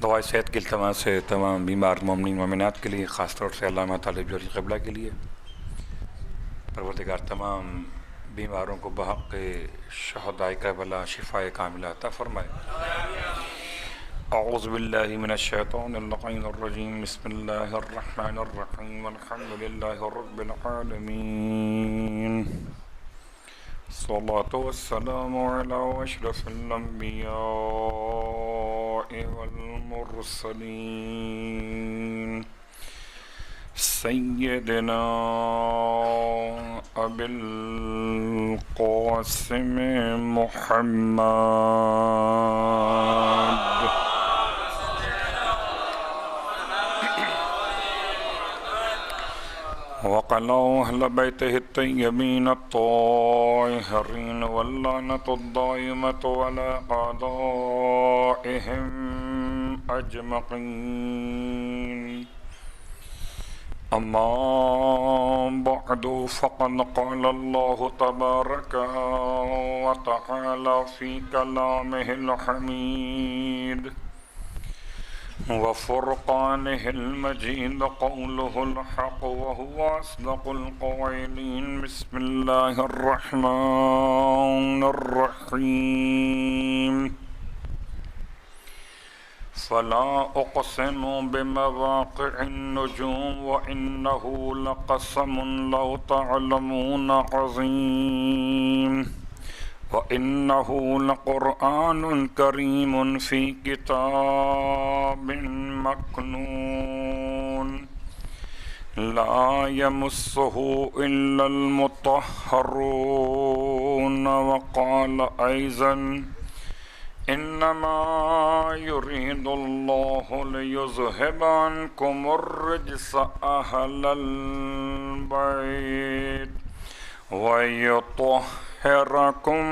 دعائے صحت کی التماس سے تمام بیمار مومنین مومنات کے لیے، خاص طور سے علامہ طالب جوہری قبلہ کے لیے۔ پروردگار تمام بیماروں کو بحق شہدائے کربلا شفائے کاملہ عطا فرمائے۔ اعوذ باللہ من الشیطان اللعین الرجیم، بسم اللہ الرحمن الرحیم، الحمد للہ رب العالمین، الصلاة والسلام علی اشرف الانبیاء والمرسلین، سیدنا ابی القاسم محمد وقلوا أهل بيته الطيبين الطاهرين واللعنة الدائمة على أعدائهم أجمعين. أما بعد فقد قال الله تبارك وتعالى في كلامه الحميد وفرقانه المجيد قوله الحق وهو أصدق القائلين. بسم الله الرحمن الرحيم. فلا أقسم بمواقع النجوم وإنه لقسم لو تعلمون عظيم وَإِنَّهُ لَقُرْآنٌ كَرِيمٌ فِي كِتَابٍ مَّكْنُونٍ لَا يَمُسُّهُ إِلَّا الْمُطَهَّرُونَ. وَقَالَ أَيْضًا إِنَّمَا يُرِيدُ اللَّهُ لِيُذْهِبَ عَنكُمُ الرِّجْسَ أَهْلَ الْبَيْتِ وَيُطَهِّرَكُمْ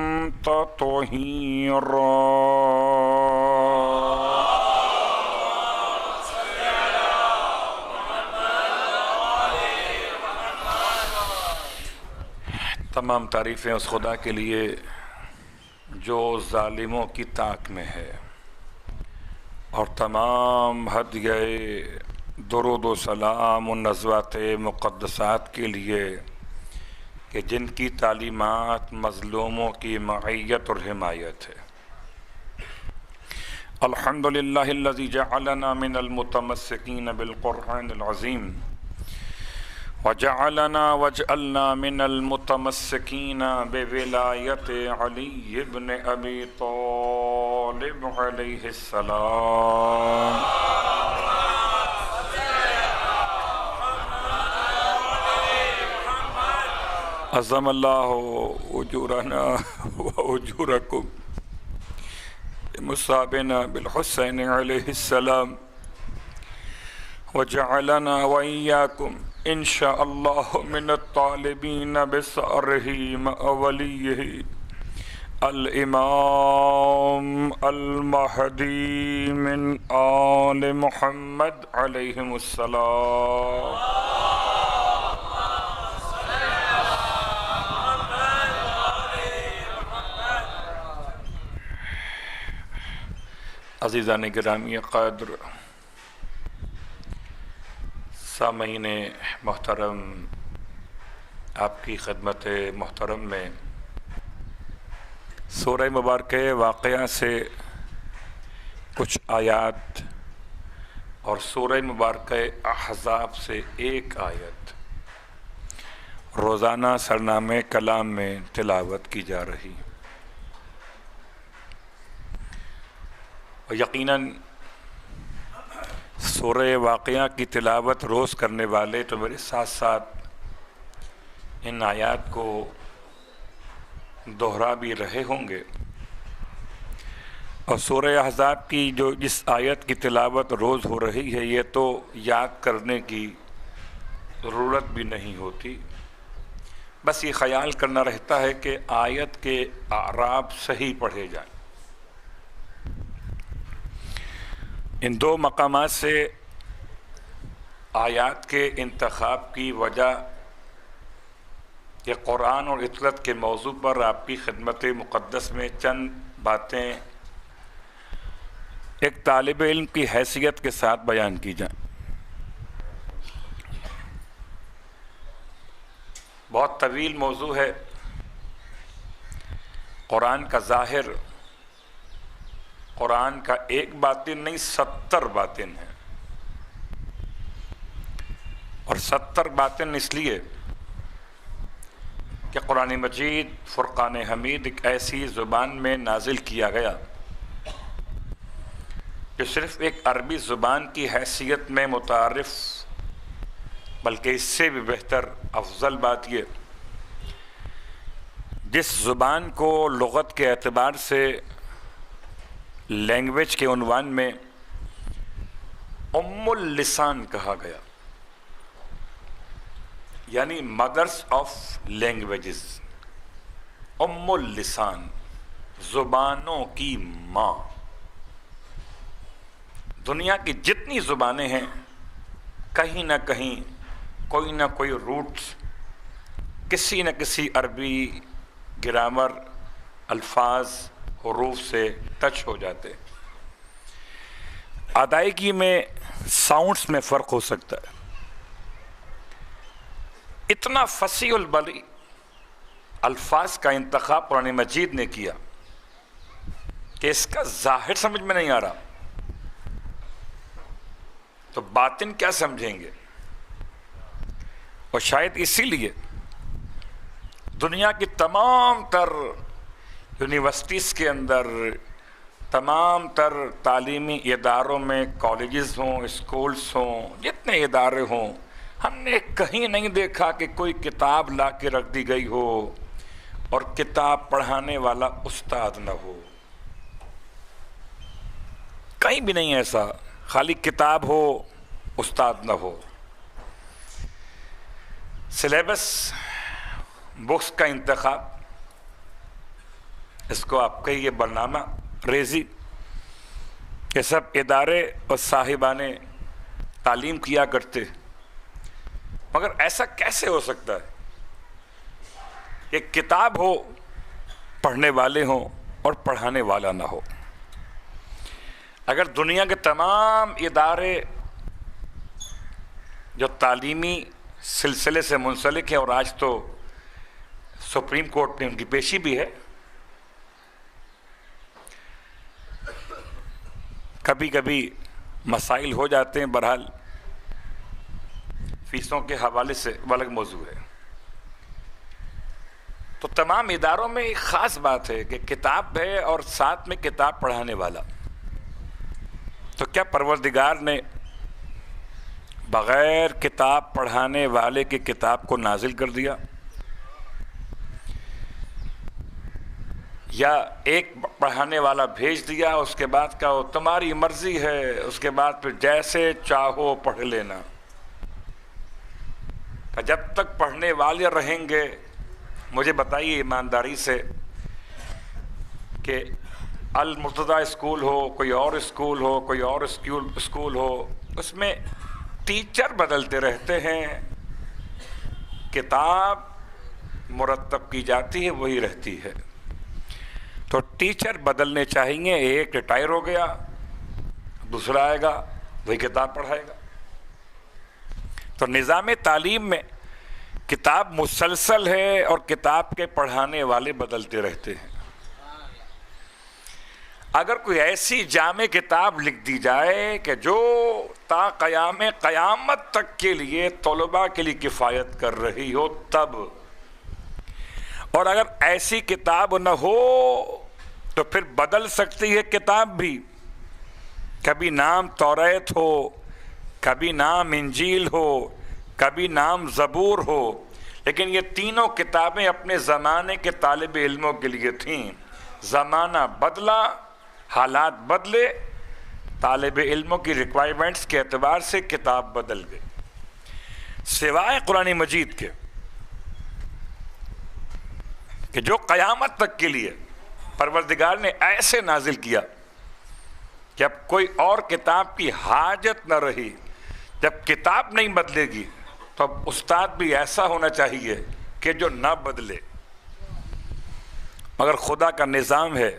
تَطْهِيرًا. تمام تعریفیں اس خدا کے لیے جو ظالموں کی طاق میں ہے، اور تمام ہدیہ درود و سلام و نزوات مقدسات کے لیے کہ جن کی تعلیمات مظلوموں کی معیت اور حمایت ہے۔ الحمدللہ الذی جعلنا من المتمسکین بالقرآن العظیم وجعلنا واجعلنا من المتمسکین بولایت علی بن ابی طالب علیہ السلام۔ عظم اللہ اجورنا واجورکم بمصابنا بالحسین علیہ السلام وجعلنا وإياكم إن شاء الله من الطالبين بثأره مع وليه الإمام المهدي من آل محمد عليهم السلام۔ عزیزان گرامی قدر، سامعین محترم، آپ کی خدمت محترم میں سورہ مبارکہ واقعہ سے کچھ آیات اور سورہ مبارکہ احزاب سے ایک آیت روزانہ سرنامہ کلام میں تلاوت کی جا رہی، یقیناً سورہ واقعہ کی تلاوت روز کرنے والے تو میرے ساتھ ساتھ ان آیات کو دوہرا بھی رہے ہوں گے، اور سورہ احزاب کی جو جس آیت کی تلاوت روز ہو رہی ہے یہ تو یاد کرنے کی ضرورت بھی نہیں ہوتی، بس یہ خیال کرنا رہتا ہے کہ آیت کے اعراب صحیح پڑھے جائیں۔ ان دو مقامات سے آیات کے انتخاب کی وجہ کہ قرآن اور اطلاعات کے موضوع پر آپ کی خدمت مقدس میں چند باتیں ایک طالب علم کی حیثیت کے ساتھ بیان کی جائیں۔ بہت طویل موضوع ہے، قرآن کا ظاہر، قرآن کا ایک باطن نہیں 70 باطن ہے، اور 70 باطن اس لیے کہ قرآن مجید فرقان حمید ایک ایسی زبان میں نازل کیا گیا جو صرف ایک عربی زبان کی حیثیت میں متعارف، بلکہ اس سے بھی بہتر افضل بات یہ، جس زبان کو لغت کے اعتبار سے لینگویج کے عنوان میں ام اللسان کہا گیا، یعنی مدرس آف لینگویجز، ام اللسان، زبانوں کی ماں۔ دنیا کی جتنی زبانیں ہیں کہیں نہ کہیں کوئی نہ کوئی روٹس کسی نہ کسی عربی گرامر، الفاظ، حروف سے ٹچ ہو جاتے۔ ادائیگی میں، ساؤنڈز میں فرق ہو سکتا ہے۔ اتنا فصیح البلی الفاظ کا انتخاب قرآن مجید نے کیا کہ اس کا ظاہر سمجھ میں نہیں آ رہا تو باطن کیا سمجھیں گے؟ اور شاید اسی لیے دنیا کی تمام تر یونیورسٹیز کے اندر، تمام تر تعلیمی اداروں میں، کالجز ہوں، اسکولز ہوں، جتنے ادارے ہوں، ہم نے کہیں نہیں دیکھا کہ کوئی کتاب لا کے رکھ دی گئی ہو اور کتاب پڑھانے والا استاد نہ ہو۔ کہیں بھی نہیں ایسا، خالی کتاب ہو، استاد نہ ہو۔ سلیبس، بکس کا انتخاب، اس کو آپ کہیے برنامہ ریزی، یہ سب ادارے اور صاحبان تعلیم کیا کرتے، مگر ایسا کیسے ہو سکتا ہے کہ کتاب ہو، پڑھنے والے ہوں اور پڑھانے والا نہ ہو؟ اگر دنیا کے تمام ادارے جو تعلیمی سلسلے سے منسلک ہیں، اور آج تو سپریم کورٹ نے ان کی پیشی بھی ہے، کبھی کبھی مسائل ہو جاتے ہیں، بہرحال فیسوں کے حوالے سے وہ الگ موضوع ہے، تو تمام اداروں میں ایک خاص بات ہے کہ کتاب ہے اور ساتھ میں کتاب پڑھانے والا۔ تو کیا پروردگار نے بغیر کتاب پڑھانے والے کی کتاب کو نازل کر دیا، یا ایک پڑھانے والا بھیج دیا، اس کے بعد کہا تمہاری مرضی ہے، اس کے بعد پھر جیسے چاہو پڑھ لینا؟ جب تک پڑھنے والے رہیں گے، مجھے بتائیے ایمانداری سے کہ المرتضیٰ اسکول ہو، کوئی اور اسکول ہو، کوئی اور اسکول ہو، اس میں ٹیچر بدلتے رہتے ہیں، کتاب مرتب کی جاتی ہے وہی رہتی ہے۔ تو ٹیچر بدلنے چاہیے، ایک ریٹائر ہو گیا، دوسرا آئے گا وہی کتاب پڑھائے گا۔ تو نظام تعلیم میں کتاب مسلسل ہے اور کتاب کے پڑھانے والے بدلتے رہتے ہیں۔ اگر کوئی ایسی جامع کتاب لکھ دی جائے کہ جو تا قیامت تک کے لیے طلباء کے لیے کفایت کر رہی ہو تب، اور اگر ایسی کتاب نہ ہو تو پھر بدل سکتی ہے کتاب بھی، کبھی نام توریت ہو، کبھی نام انجیل ہو، کبھی نام زبور ہو، لیکن یہ تینوں کتابیں اپنے زمانے کے طالب علموں کے لیے تھیں۔ زمانہ بدلا، حالات بدلے، طالب علموں کی ریکوائرمنٹس کے اعتبار سے کتاب بدل گئی۔ سوائے قرآن مجید کے کہ جو قیامت تک کے لیے پروردگار نے ایسے نازل کیا کہ اب کوئی اور کتاب کی حاجت نہ رہی۔ جب کتاب نہیں بدلے گی تو اب استاد بھی ایسا ہونا چاہیے کہ جو نہ بدلے۔ مگر خدا کا نظام ہے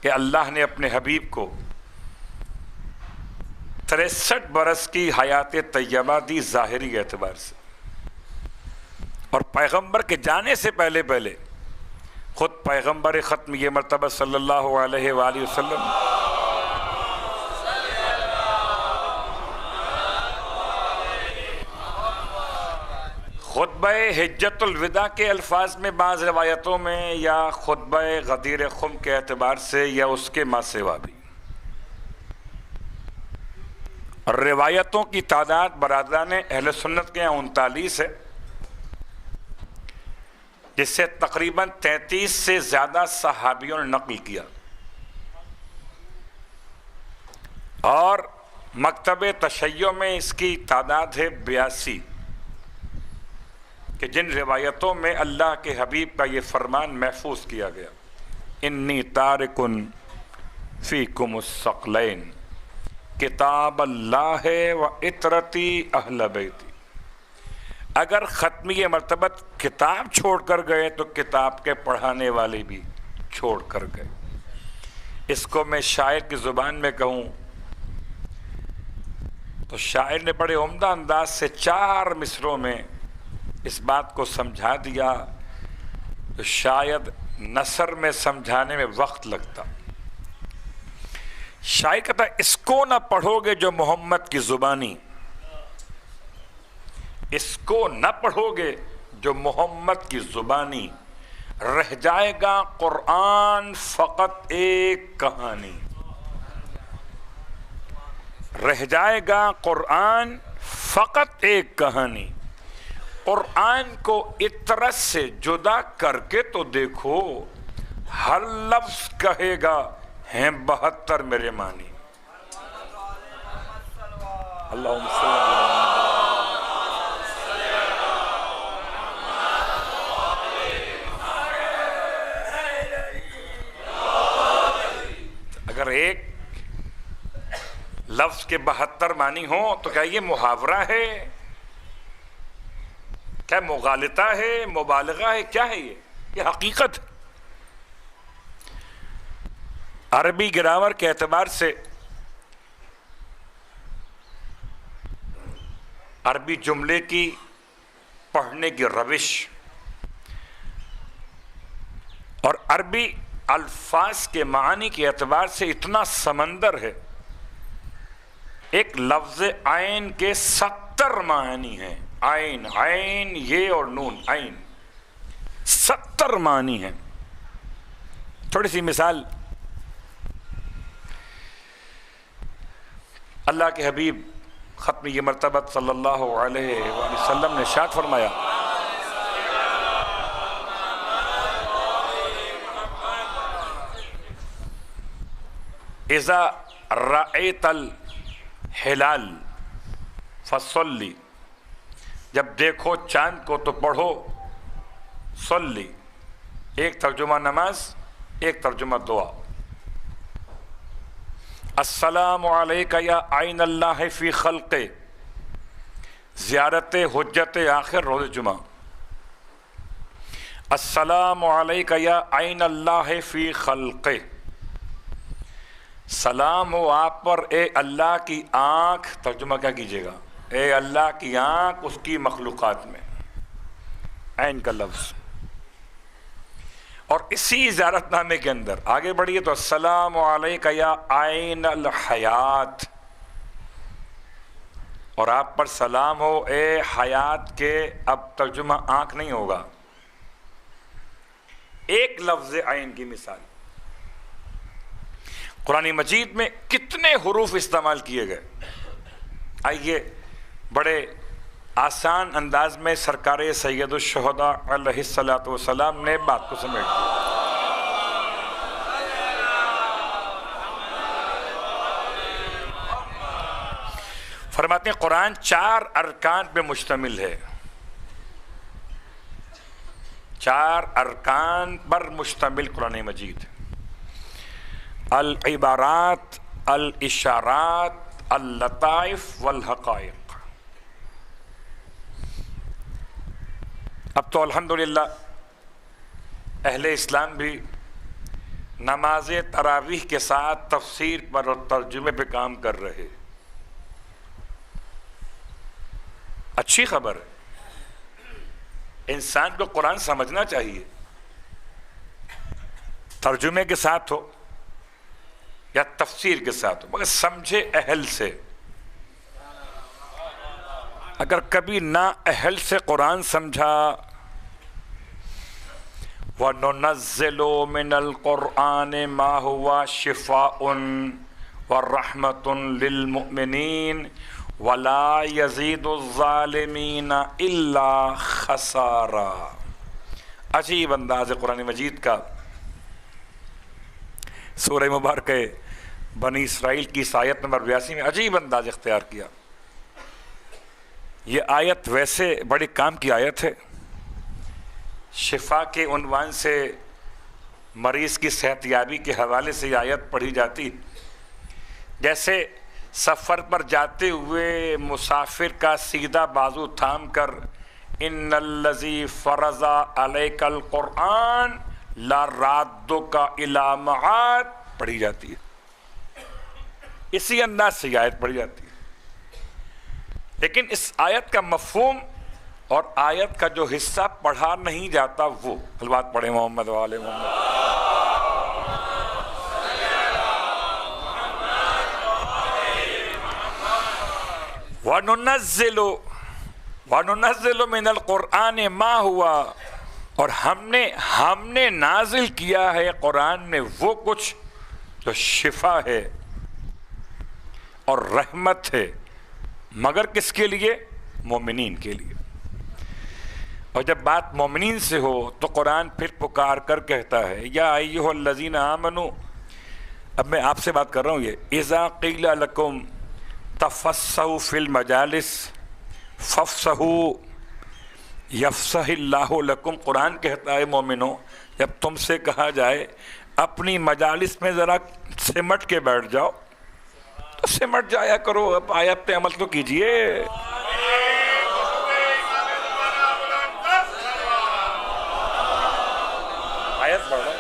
کہ اللہ نے اپنے حبیب کو 63 برس کی حیات طیبہ دی ظاہری اعتبار سے، اور پیغمبر کے جانے سے پہلے خود پیغمبر ختم یہ مرتبہ صلی اللہ علیہ وآلہ وسلم خطبہ حجت الوداع کے الفاظ میں بعض روایتوں میں، یا خطبہ غدیر خم کے اعتبار سے، یا اس کے ما سوا بھی، اور روایتوں کی تعداد برادران اہل سنت کے 39 ہے، جس سے تقریباً 33 سے زیادہ صحابیوں نے نقل کیا، اور مکتب تشیع میں اس کی تعداد ہے 82، کہ جن روایتوں میں اللہ کے حبیب کا یہ فرمان محفوظ کیا گیا، انی تارکن فیکم الثقلین کتاب اللہ و اطرتی اہل بیتی۔ اگر ختمی مرتبت کتاب چھوڑ کر گئے تو کتاب کے پڑھانے والے بھی چھوڑ کر گئے۔ اس کو میں شاعر کی زبان میں کہوں تو شاعر نے بڑے عمدہ انداز سے 4 مصروں میں اس بات کو سمجھا دیا تو شاید نثر میں سمجھانے میں وقت لگتا۔ شاعر کہتا ہے اس کو نہ پڑھو گے جو محمد کی زبانی، اس کو نہ پڑھو گے جو محمد کی زبانی، رہ جائے گا قرآن فقط ایک کہانی، رہ جائے گا قرآن فقط ایک کہانی۔ قرآن کو اطرت سے جدا کر کے تو دیکھو، ہر لفظ کہے گا ہیں 72 میرے معنی۔ اللہم صلی اللہ اگر ایک لفظ کے 72 معنی ہوں تو کیا یہ محاورہ ہے، کیا مغالطہ ہے، مبالغہ ہے، کیا ہے یہ حقیقت ہے۔ عربی گرامر کے اعتبار سے عربی جملے کی پڑھنے کی روش اور عربی الفاظ کے معنی کے اعتبار سے اتنا سمندر ہے، ایک لفظ عین کے 70 معنی ہیں، عین عین یہ اور نون عین 70 معنی ہیں۔ تھوڑی سی مثال، اللہ کے حبیب ختم یہ مرتبہ صلی اللہ علیہ وآلہ وسلم نے ارشاد فرمایا، اذا رأیت الہلال فصلی، جب دیکھو چاند کو تو پڑھو صلی، ایک ترجمہ نماز، ایک ترجمہ دعا۔ السلام علیکہ یا عین اللہ فی خلق، زیارت حجت آخر روز جمعہ۔ السلام علیکہ یا عین اللہ فی خلق، سلام ہو آپ پر اے اللہ کی آنکھ، ترجمہ کیا کیجئے گا، اے اللہ کی آنکھ اس کی مخلوقات میں، عین کا لفظ۔ اور اسی زیارت نامے کے اندر آگے بڑھیے تو السلام علیکہ یا عین الحیات، اور آپ پر سلام ہو اے حیات کے، اب ترجمہ آنکھ نہیں ہوگا، ایک لفظ عین کی مثال۔ قرآن مجید میں کتنے حروف استعمال کیے گئے، آئیے بڑے آسان انداز میں سرکار سید الشہداء علیہ السلام نے بات کو سمیٹ دیا۔ فرماتے ہیں قرآن 4 ارکان پہ مشتمل ہے، 4 ارکان پر مشتمل قرآن مجید، العبارات، الاشارات، اللطائف والحقائق۔ اب تو الحمدللہ اہل اسلام بھی نماز تراویح کے ساتھ تفسیر پر اور ترجمے پہ کام کر رہے، اچھی خبر ہے، انسان کو قرآن سمجھنا چاہیے، ترجمے کے ساتھ ہو یا تفسیر کے ساتھ ہو، مگر سمجھے اہل سے۔ اگر کبھی نا اہل سے قرآن سمجھا، وَنُنَزِّلُ مِنَ الْقُرْآنِ مَا هُوَ شِفَاءٌ وَرَحْمَةٌ لِلْمُؤْمِنِينَ وَلَا يَزِيدُ الظَّالِمِينَ إِلَّا خَسَارًا۔ عجیب انداز قرآن مجید کا، سورہ مبارکہ بنی اسرائیل کی آیت نمبر 82 میں عجیب انداز اختیار کیا۔ یہ آیت ویسے بڑے کام کی آیت ہے، شفا کے عنوان سے مریض کی صحت یابی کے حوالے سے یہ آیت پڑھی جاتی، جیسے سفر پر جاتے ہوئے مسافر کا سیدھا بازو تھام کر ان الذی فرض علیک القرآن لرادک الی معاد پڑھی جاتی ہے، اسی انداز سے یہ آیت پڑھی جاتی ہے۔ لیکن اس آیت کا مفہوم اور آیت کا جو حصہ پڑھا نہیں جاتا وہ البات پڑھے محمد وآل محمد۔ وَنُنَزِّلُ مِنَ الْقُرْآنِ مَا هُوَ، اور ہم نے نازل کیا ہے قرآن میں وہ کچھ جو شفا ہے اور رحمت ہے، مگر کس کے لیے؟ مومنین کے لیے۔ اور جب بات مومنین سے ہو تو قرآن پھر پکار کر کہتا ہے یا ایھا الذین آمنوا، اب میں آپ سے بات کر رہا ہوں، یہ اذا قیل لکم تفصحوا فی المجالس فافصحوا یفصح اللہ لکم، قرآن کہتا ہے مومنوں جب تم سے کہا جائے اپنی مجالس میں ذرا سمٹ کے بیٹھ جاؤ تو سمٹ جایا کرو، اب آیت پہ عمل تو کیجئے۔ آیت پڑھو،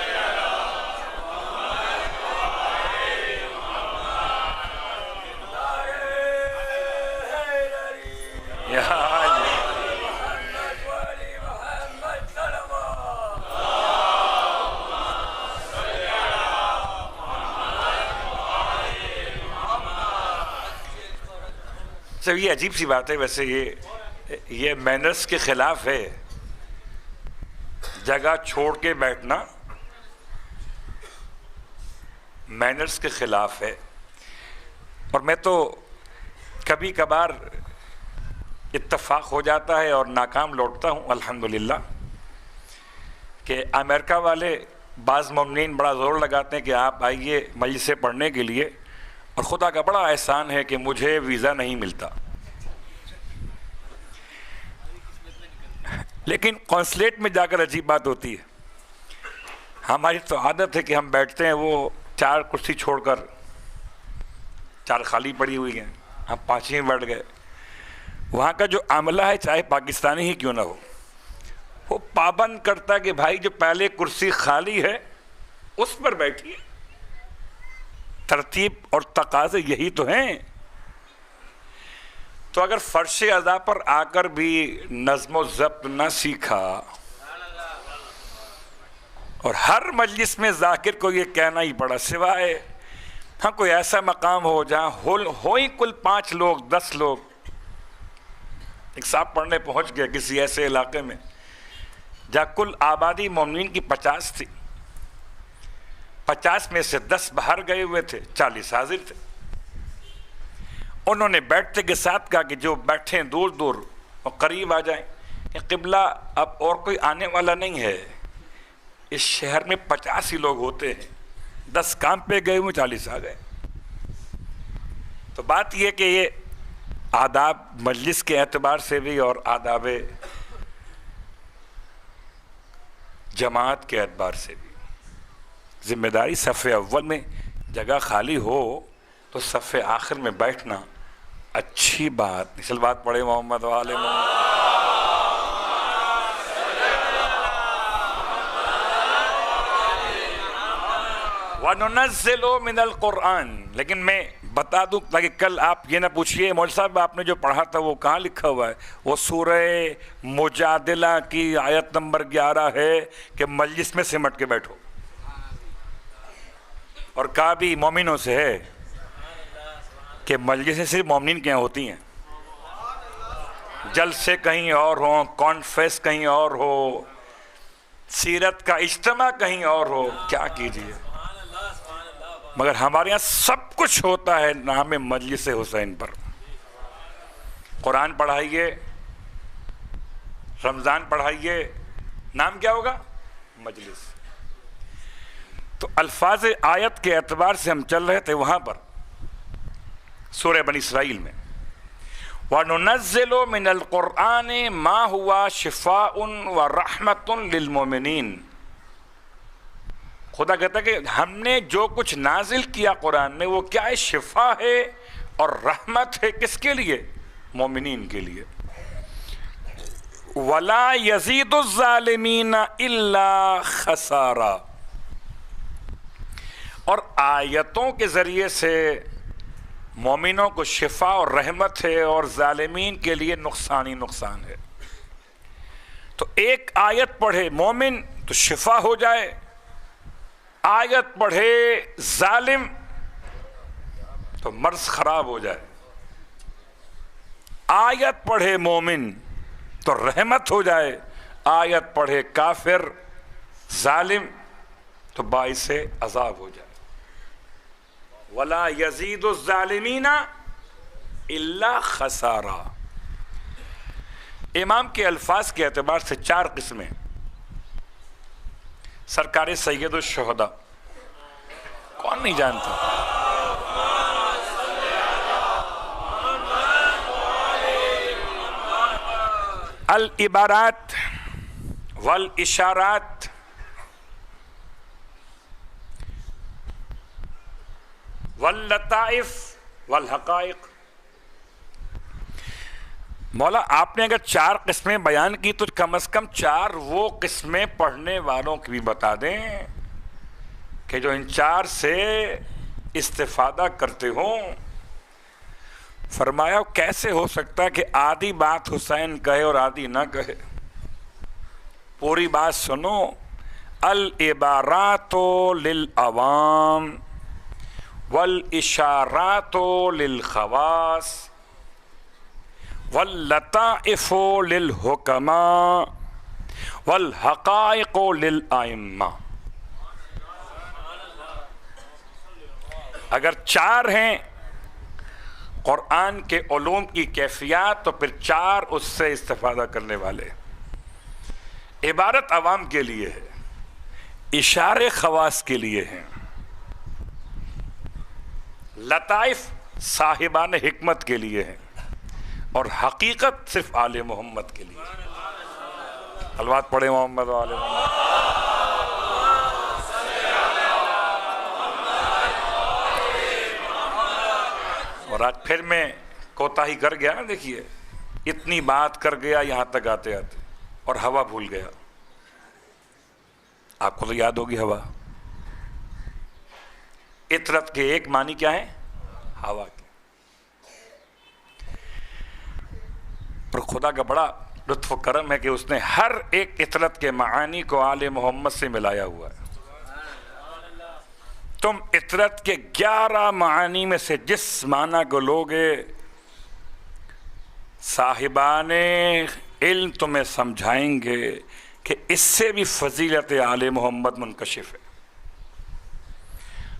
سب یہ عجیب سی بات ہے، ویسے یہ مینرز کے خلاف ہے، جگہ چھوڑ کے بیٹھنا مینرز کے خلاف ہے۔ اور میں تو کبھی کبھار اتفاق ہو جاتا ہے اور ناکام لوٹتا ہوں الحمدللہ، کہ امریکہ والے بعض مومنین بڑا زور لگاتے ہیں کہ آپ آئیے مجلسیں پڑھنے کے لیے، اور خدا کا بڑا احسان ہے کہ مجھے ویزا نہیں ملتا، لیکن قونصلیٹ میں جا کر عجیب بات ہوتی ہے۔ ہماری تو عادت ہے کہ ہم بیٹھتے ہیں، وہ 4 کرسی چھوڑ کر 4 خالی پڑی ہوئی ہیں، ہم 5 میں بیٹھ گئے۔ وہاں کا جو عاملہ ہے چاہے پاکستانی ہی کیوں نہ ہو، وہ پابند کرتا ہے کہ بھائی جو پہلے کرسی خالی ہے اس پر بیٹھیے۔ ترتیب اور تقاضے یہی تو ہیں۔ تو اگر فرش اعضاء پر آ کر بھی نظم و ضبط نہ سیکھا، اور ہر مجلس میں ذاکر کو یہ کہنا ہی پڑا، سوائے ہاں کوئی ایسا مقام ہو جہاں ہو ہی کل 5 لوگ 10 لوگ، ایک صاحب پڑھنے پہنچ گئے کسی ایسے علاقے میں جہاں کل آبادی مومنین کی 50 تھی، 50 میں سے 10 باہر گئے ہوئے تھے، 40 حاضر تھے۔ انہوں نے بیٹھتے کے ساتھ کہا کہ جو بیٹھیں دور دور اور قریب آ جائیں، کہ قبلہ اب اور کوئی آنے والا نہیں ہے، اس شہر میں 50 ہی لوگ ہوتے ہیں، 10 کام پہ گئے ہوئے 40 آ گئے۔ تو بات یہ کہ یہ آداب مجلس کے اعتبار سے بھی اور آداب جماعت کے اعتبار سے بھی ذمہ داری، صف اول میں جگہ خالی ہو تو صف آخر میں بیٹھنا اچھی بات نہیں۔ صلوات پڑھے محمد وآل محمد۔ وَنُنَزِّلُ مِنَ الْقُرْآنِ، لیکن میں بتا دوں تاکہ کل آپ یہ نہ پوچھئے مولوی صاحب آپ نے جو پڑھا تھا وہ کہاں لکھا ہوا ہے. وہ سورہ مجادلہ کی آیت نمبر 11 ہے کہ مجلس میں سمٹ کے بیٹھو. اور کہا بھی مومنوں سے ہے کہ مجلسیں صرف مومنین کے یہاں ہوتی ہیں. جلسے کہیں اور ہوں، کانفریس کہیں اور ہو، سیرت کا اجتماع کہیں اور ہو، کیا کیجئے. مگر ہمارے یہاں سب کچھ ہوتا ہے نام مجلس حسین پر. قرآن پڑھائیے، رمضان پڑھائیے، نام کیا ہوگا؟ مجلس. تو الفاظ آیت کے اعتبار سے ہم چل رہے تھے وہاں پر سورہ بنی اسرائیل میں وَنُنَزِّلُ مِنَ الْقُرْآنِ مَا هُوَ شِفَاءٌ وَرَحْمَةٌ لِلْمُؤْمِنِينَ. خدا کہتا ہے کہ ہم نے جو کچھ نازل کیا قرآن میں وہ کیا ہے؟ شفا ہے اور رحمت ہے. کس کے لیے؟ مومنین کے لیے. وَلَا يَزِيدُ الظَّالِمِينَ إِلَّا خَسَارًا. اور آیتوں کے ذریعے سے مومنوں کو شفا اور رحمت ہے اور ظالمین کے لیے نقصان ہی نقصان ہے. تو ایک آیت پڑھے مومن تو شفا ہو جائے، آیت پڑھے ظالم تو مرض خراب ہو جائے. آیت پڑھے مومن تو رحمت ہو جائے، آیت پڑھے کافر ظالم تو باعث عذاب ہو جائے. وَلَا يَزِيدُ الظَّالِمِينَ إِلَّا خَسَارًا. امام کے الفاظ کے اعتبار سے 4 قسمیں. سرکار سید الشہداء کون نہیں جانتا؟ العبارات والاشارات واللطائف والحقائق. مولا آپ نے اگر 4 قسمیں بیان کی تو کم از کم 4 وہ قسمیں پڑھنے والوں کی بھی بتا دیں کہ جو ان 4 سے استفادہ کرتے ہوں. فرمایا کیسے ہو سکتا ہے کہ آدھی بات حسین کہے اور آدھی نہ کہے؟ پوری بات سنو. العبارات للعوام والاشارات للخواص واللطائف للحکماء والحقائق للائمہ. اگر 4 ہیں قرآن کے علوم کی کیفیات تو پھر 4 اس سے استفادہ کرنے والے. عبارت عوام کے لیے ہے، اشارے خواص کے لیے ہیں، لطائف صاحبان حکمت کے لیے ہیں، اور حقیقت صرف آل محمد کے لیے. صلوات پڑھیں محمد و آل محمد. اور آج پھر میں کوتاہی کر گیا نا. دیکھیے اتنی بات کر گیا یہاں تک آتے آتے اور ہوا بھول گیا. آپ کو تو یاد ہوگی ہوا. اطرت کے ایک معنی کیا ہے؟ ہوا کے. پر خدا کا بڑا لطف و کرم ہے کہ اس نے ہر ایک اطرت کے معانی کو آل محمد سے ملایا ہوا ہے. تم اطرت کے 11 معانی میں سے جس معنی کو لوگے صاحبان علم تمہیں سمجھائیں گے کہ اس سے بھی فضیلت آل محمد منکشف ہے.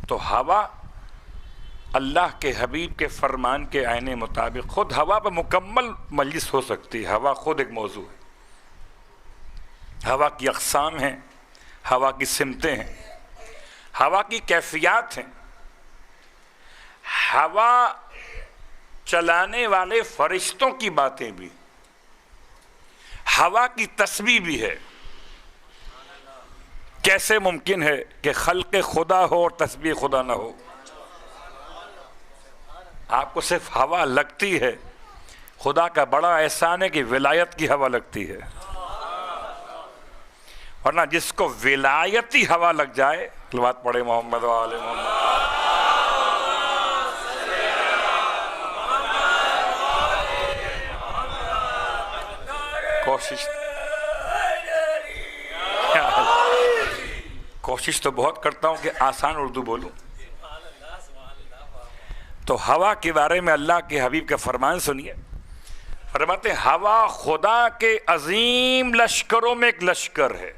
تو ہوا اللہ کے حبیب کے فرمان کے عین مطابق خود ہوا پر مکمل مجلس ہو سکتی ہے. ہوا خود ایک موضوع ہے. ہوا کی اقسام ہیں، ہوا کی سمتیں ہیں، ہوا کی کیفیات ہیں، ہوا چلانے والے فرشتوں کی باتیں بھی، ہوا کی تسبیح بھی ہے. کیسے ممکن ہے کہ خلق خدا ہو اور تسبیح خدا نہ ہو؟ آپ کو صرف ہوا لگتی ہے، خدا کا بڑا احسان ہے کہ ولایت کی ہوا لگتی ہے. ورنہ جس کو ولایتی ہوا لگ جائے، صلوات پڑھے محمد و آل محمد. کوشش تو بہت کرتا ہوں کہ آسان اردو بولوں. تو ہوا کے بارے میں اللہ کے حبیب کا فرمان سنیے. فرماتے ہیں ہوا خدا کے عظیم لشکروں میں ایک لشکر ہے.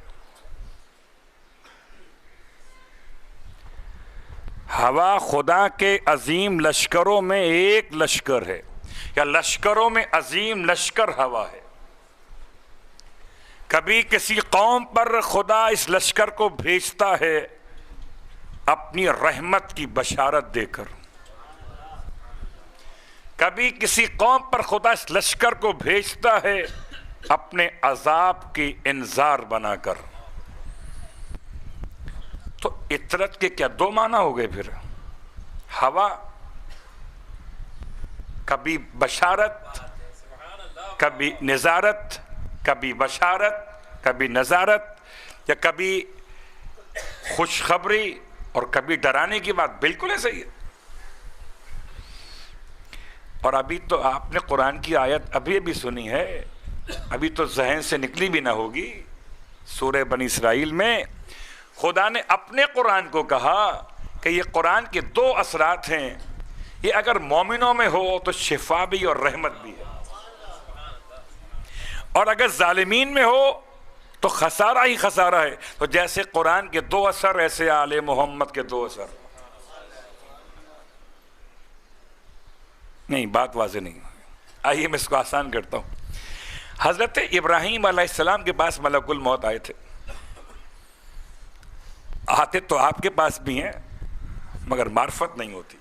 ہوا خدا کے عظیم لشکروں میں ایک لشکر ہے، یا لشکروں میں عظیم لشکر ہوا ہے. کبھی کسی قوم پر خدا اس لشکر کو بھیجتا ہے اپنی رحمت کی بشارت دے کر، کبھی کسی قوم پر خدا اس لشکر کو بھیجتا ہے اپنے عذاب کی انذار بنا کر. تو اطرت کے کیا دو معنی ہو گئے پھر؟ ہوا کبھی بشارت، کبھی نظارت، کبھی بشارت، کبھی نظارت، یا کبھی خوشخبری اور کبھی ڈرانے کی بات. بالکل ایسا ہی ہے. اور ابھی تو آپ نے قرآن کی آیت ابھی سنی ہے، ابھی تو ذہن سے نکلی بھی نہ ہوگی. سورہ بنی اسرائیل میں خدا نے اپنے قرآن کو کہا کہ یہ قرآن کے دو اثرات ہیں، یہ اگر مومنوں میں ہو تو شفا بھی اور رحمت بھی ہے، اور اگر ظالمین میں ہو تو خسارہ ہی خسارہ ہے. تو جیسے قرآن کے دو اثر، ایسے آل محمد کے دو اثر. نہیں، بات واضح نہیں. آئیے میں اس کو آسان کرتا ہوں. حضرت ابراہیم علیہ السلام کے پاس ملک الموت آئے تھے. آتے تو آپ کے پاس بھی ہیں مگر معرفت نہیں ہوتی.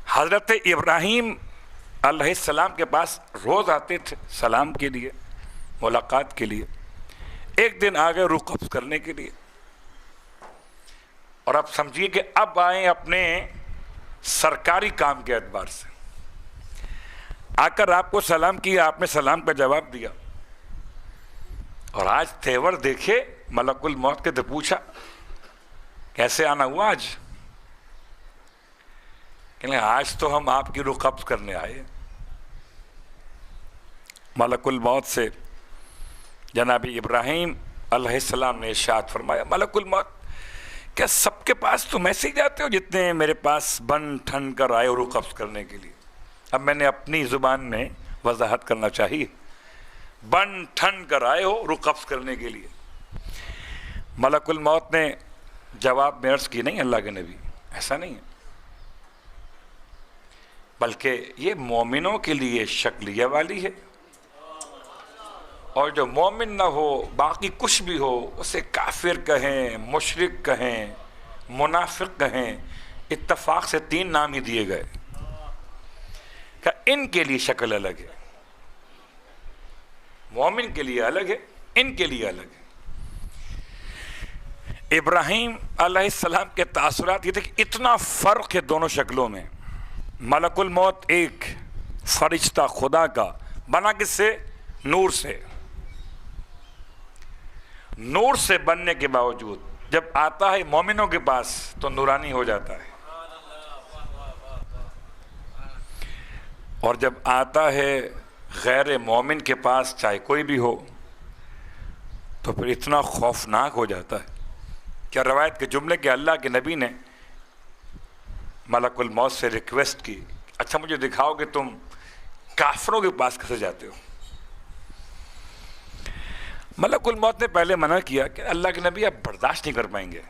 حضرت ابراہیم علیہ السلام کے پاس روز آتے تھے سلام کے لیے، ملاقات کے لیے. ایک دن آ گئے روح قبض کرنے کے لیے، اور اب سمجھیے کہ اب آئیں اپنے سرکاری کام کے اعتبار سے. آ کر آپ کو سلام کیا، آپ نے سلام کا جواب دیا، اور آج تیور دیکھے ملک الموت کے. تو پوچھا کیسے آنا ہوا آج؟ کہ آج تو ہم آپ کی روح قبض کرنے آئے. ملک الموت سے جناب ابراہیم علیہ السلام نے ارشاد فرمایا، ملک الموت کیا سب کے پاس تم ایسے ہی جاتے ہو جتنے میرے پاس بن ٹھن کر آئے روح قبض کرنے کے لیے؟ اب میں نے اپنی زبان میں وضاحت کرنا چاہیے. بن ٹھن کر آئے ہو روح قبض کرنے کے لیے. ملک الموت نے جواب میں عرض کی، نہیں اللہ کے نبی، ایسا نہیں ہے، بلکہ یہ مومنوں کے لیے شکلیہ والی ہے، اور جو مومن نہ ہو، باقی کچھ بھی ہو، اسے کافر کہیں، مشرک کہیں، منافق کہیں، اتفاق سے 3 نام ہی دیے گئے کہ ان کے لیے شکل الگ ہے. مومن کے لیے الگ ہے، ان کے لیے الگ ہے. ابراہیم علیہ السلام کے تاثرات یہ تھے کہ اتنا فرق ہے دونوں شکلوں میں. ملک الموت ایک فرشتہ خدا کا، بنا کس سے؟ نور سے. نور سے بننے کے باوجود جب آتا ہے مومنوں کے پاس تو نورانی ہو جاتا ہے، اور جب آتا ہے غیر مومن کے پاس چاہے کوئی بھی ہو تو پھر اتنا خوفناک ہو جاتا ہے. کیا روایت کے جملے کہ اللہ کے نبی نے ملک الموت سے ریکویسٹ کی، اچھا مجھے دکھاؤ کہ تم کافروں کے پاس کیسے جاتے ہو؟ ملک الموت نے پہلے منع کیا کہ اللہ کے نبی آپ برداشت نہیں کر پائیں گے.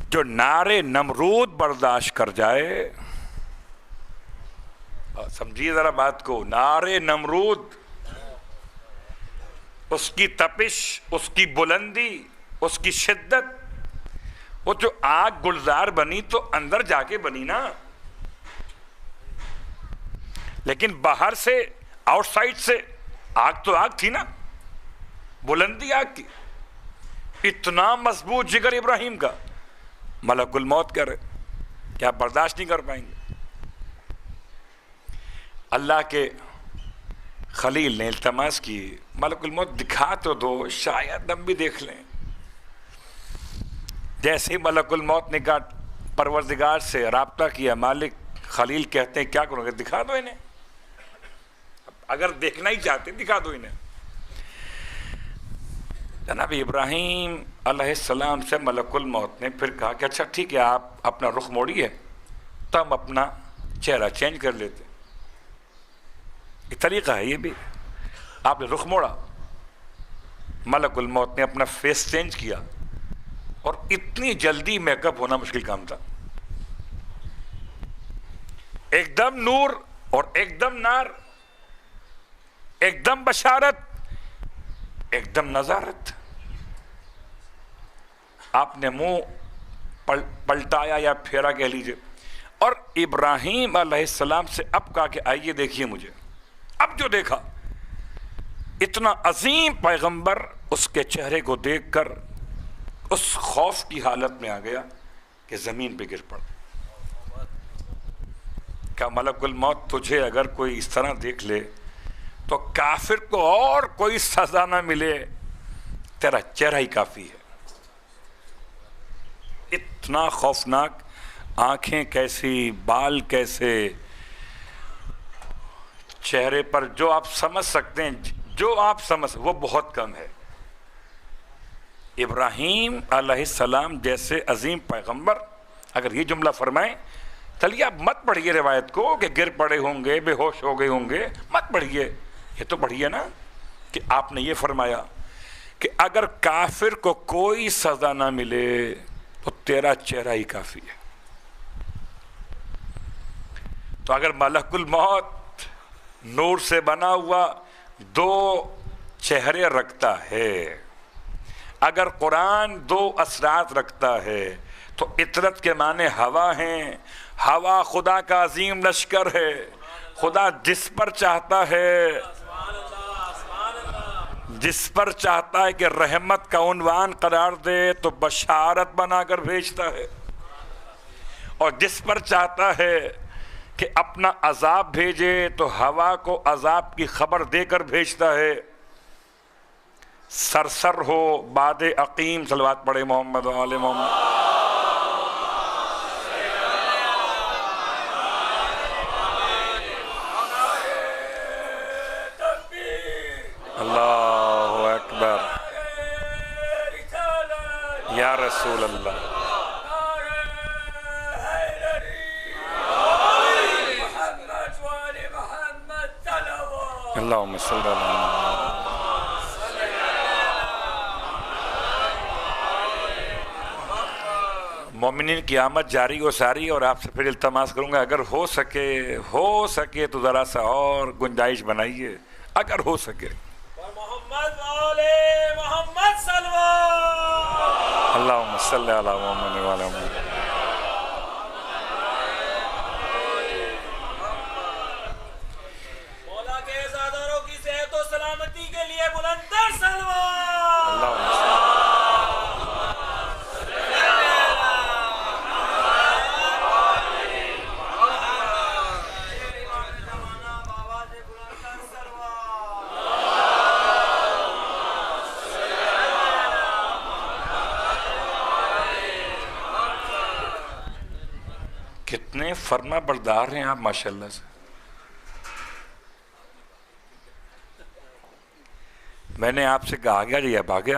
جو نارے نمرود برداشت کر جائے، سمجھیے ذرا بات کو، نارے نمرود، اس کی تپش، اس کی بلندی، اس کی شدت، وہ جو آگ گلزار بنی تو اندر جا کے بنی نا، لیکن باہر سے آؤٹ سائڈ سے آگ تو آگ تھی نا، بلندی آگ کی. اتنا مضبوط جگر ابراہیم کا. ملک الموت کہہ رہے کیا برداشت نہیں کر پائیں گے؟ اللہ کے خلیل نے التماس کی، ملک الموت دکھا تو دو، شاید ہم بھی دیکھ لیں. جیسے ہی ملک الموت نے کہا، پروردگار سے رابطہ کیا، مالک خلیل کہتے ہیں کیا کروں گے؟ دکھا دو انہیں. اگر دیکھنا ہی چاہتے دکھا دو انہیں. جناب ابراہیم علیہ السلام سے ملک الموت نے پھر کہا کہ اچھا ٹھیک ہے آپ اپنا رخ موڑیے تو ہم اپنا چہرہ چینج کر لیتے. یہ طریقہ ہے یہ بھی. آپ نے رخ موڑا, ملک الموت نے اپنا فیس چینج کیا, اور اتنی جلدی میک اپ ہونا مشکل کام تھا. ایک دم نور اور ایک دم نار, ایک دم بشارت ایک دم نظارت. آپ نے منہ پلٹایا یا پھیرا کہہ لیجئے, اور ابراہیم علیہ السلام سے اب کہا کہ آئیے دیکھیے مجھے. اب جو دیکھا, اتنا عظیم پیغمبر اس کے چہرے کو دیکھ کر اس خوف کی حالت میں آ گیا کہ زمین پہ گر پڑا. کہ ملک الموت تجھے اگر کوئی اس طرح دیکھ لے تو کافر کو اور کوئی سزا نہ ملے, تیرا چہرہ ہی کافی ہے. اتنا خوفناک, آنکھیں کیسی, بال کیسے, چہرے پر جو آپ سمجھ سکتے ہیں, جو آپ سمجھ, وہ بہت کم ہے. ابراہیم علیہ السلام جیسے عظیم پیغمبر اگر یہ جملہ فرمائیں, چلیے آپ مت پڑھیے روایت کو کہ گر پڑے ہوں گے, بے ہوش ہو گئے ہوں گے, مت پڑھیے. یہ تو پڑھیے نا کہ آپ نے یہ فرمایا کہ اگر کافر کو کوئی سزا نہ ملے تو تیرا چہرہ ہی کافی ہے. تو اگر ملک الموت نور سے بنا ہوا دو چہرے رکھتا ہے, اگر قرآن دو اثرات رکھتا ہے, تو اطرت کے معنی ہوا ہیں. ہوا خدا کا عظیم لشکر ہے. خدا جس پر چاہتا ہے, جس پر چاہتا ہے کہ رحمت کا عنوان قرار دے تو بشارت بنا کر بھیجتا ہے, اور جس پر چاہتا ہے کہ اپنا عذاب بھیجے تو ہوا کو عذاب کی خبر دے کر بھیجتا ہے. سرسر ہو باد عقیم, صلوات پڑھے محمد و آل محمد. اللہ اکبر, یا رسول اللہ. اللہم صلی اللہ علیہ مومنین کی آمد جاری و ساری. اور آپ سے پھر التماس کروں گا اگر ہو سکے تو ذرا سا اور گنجائش بنائیے, اگر ہو سکے. محمد صلی اللہم صلی علی محمد و علی محمد. مولا کے عزاداروں کی صحت و سلامتی کے لیے بلندر سلوات. اللہم صلی. کتنے فرما بردار ہیں آپ ماشاءاللہ سے. میں نے آپ سے کہا آگے جی, اب آگے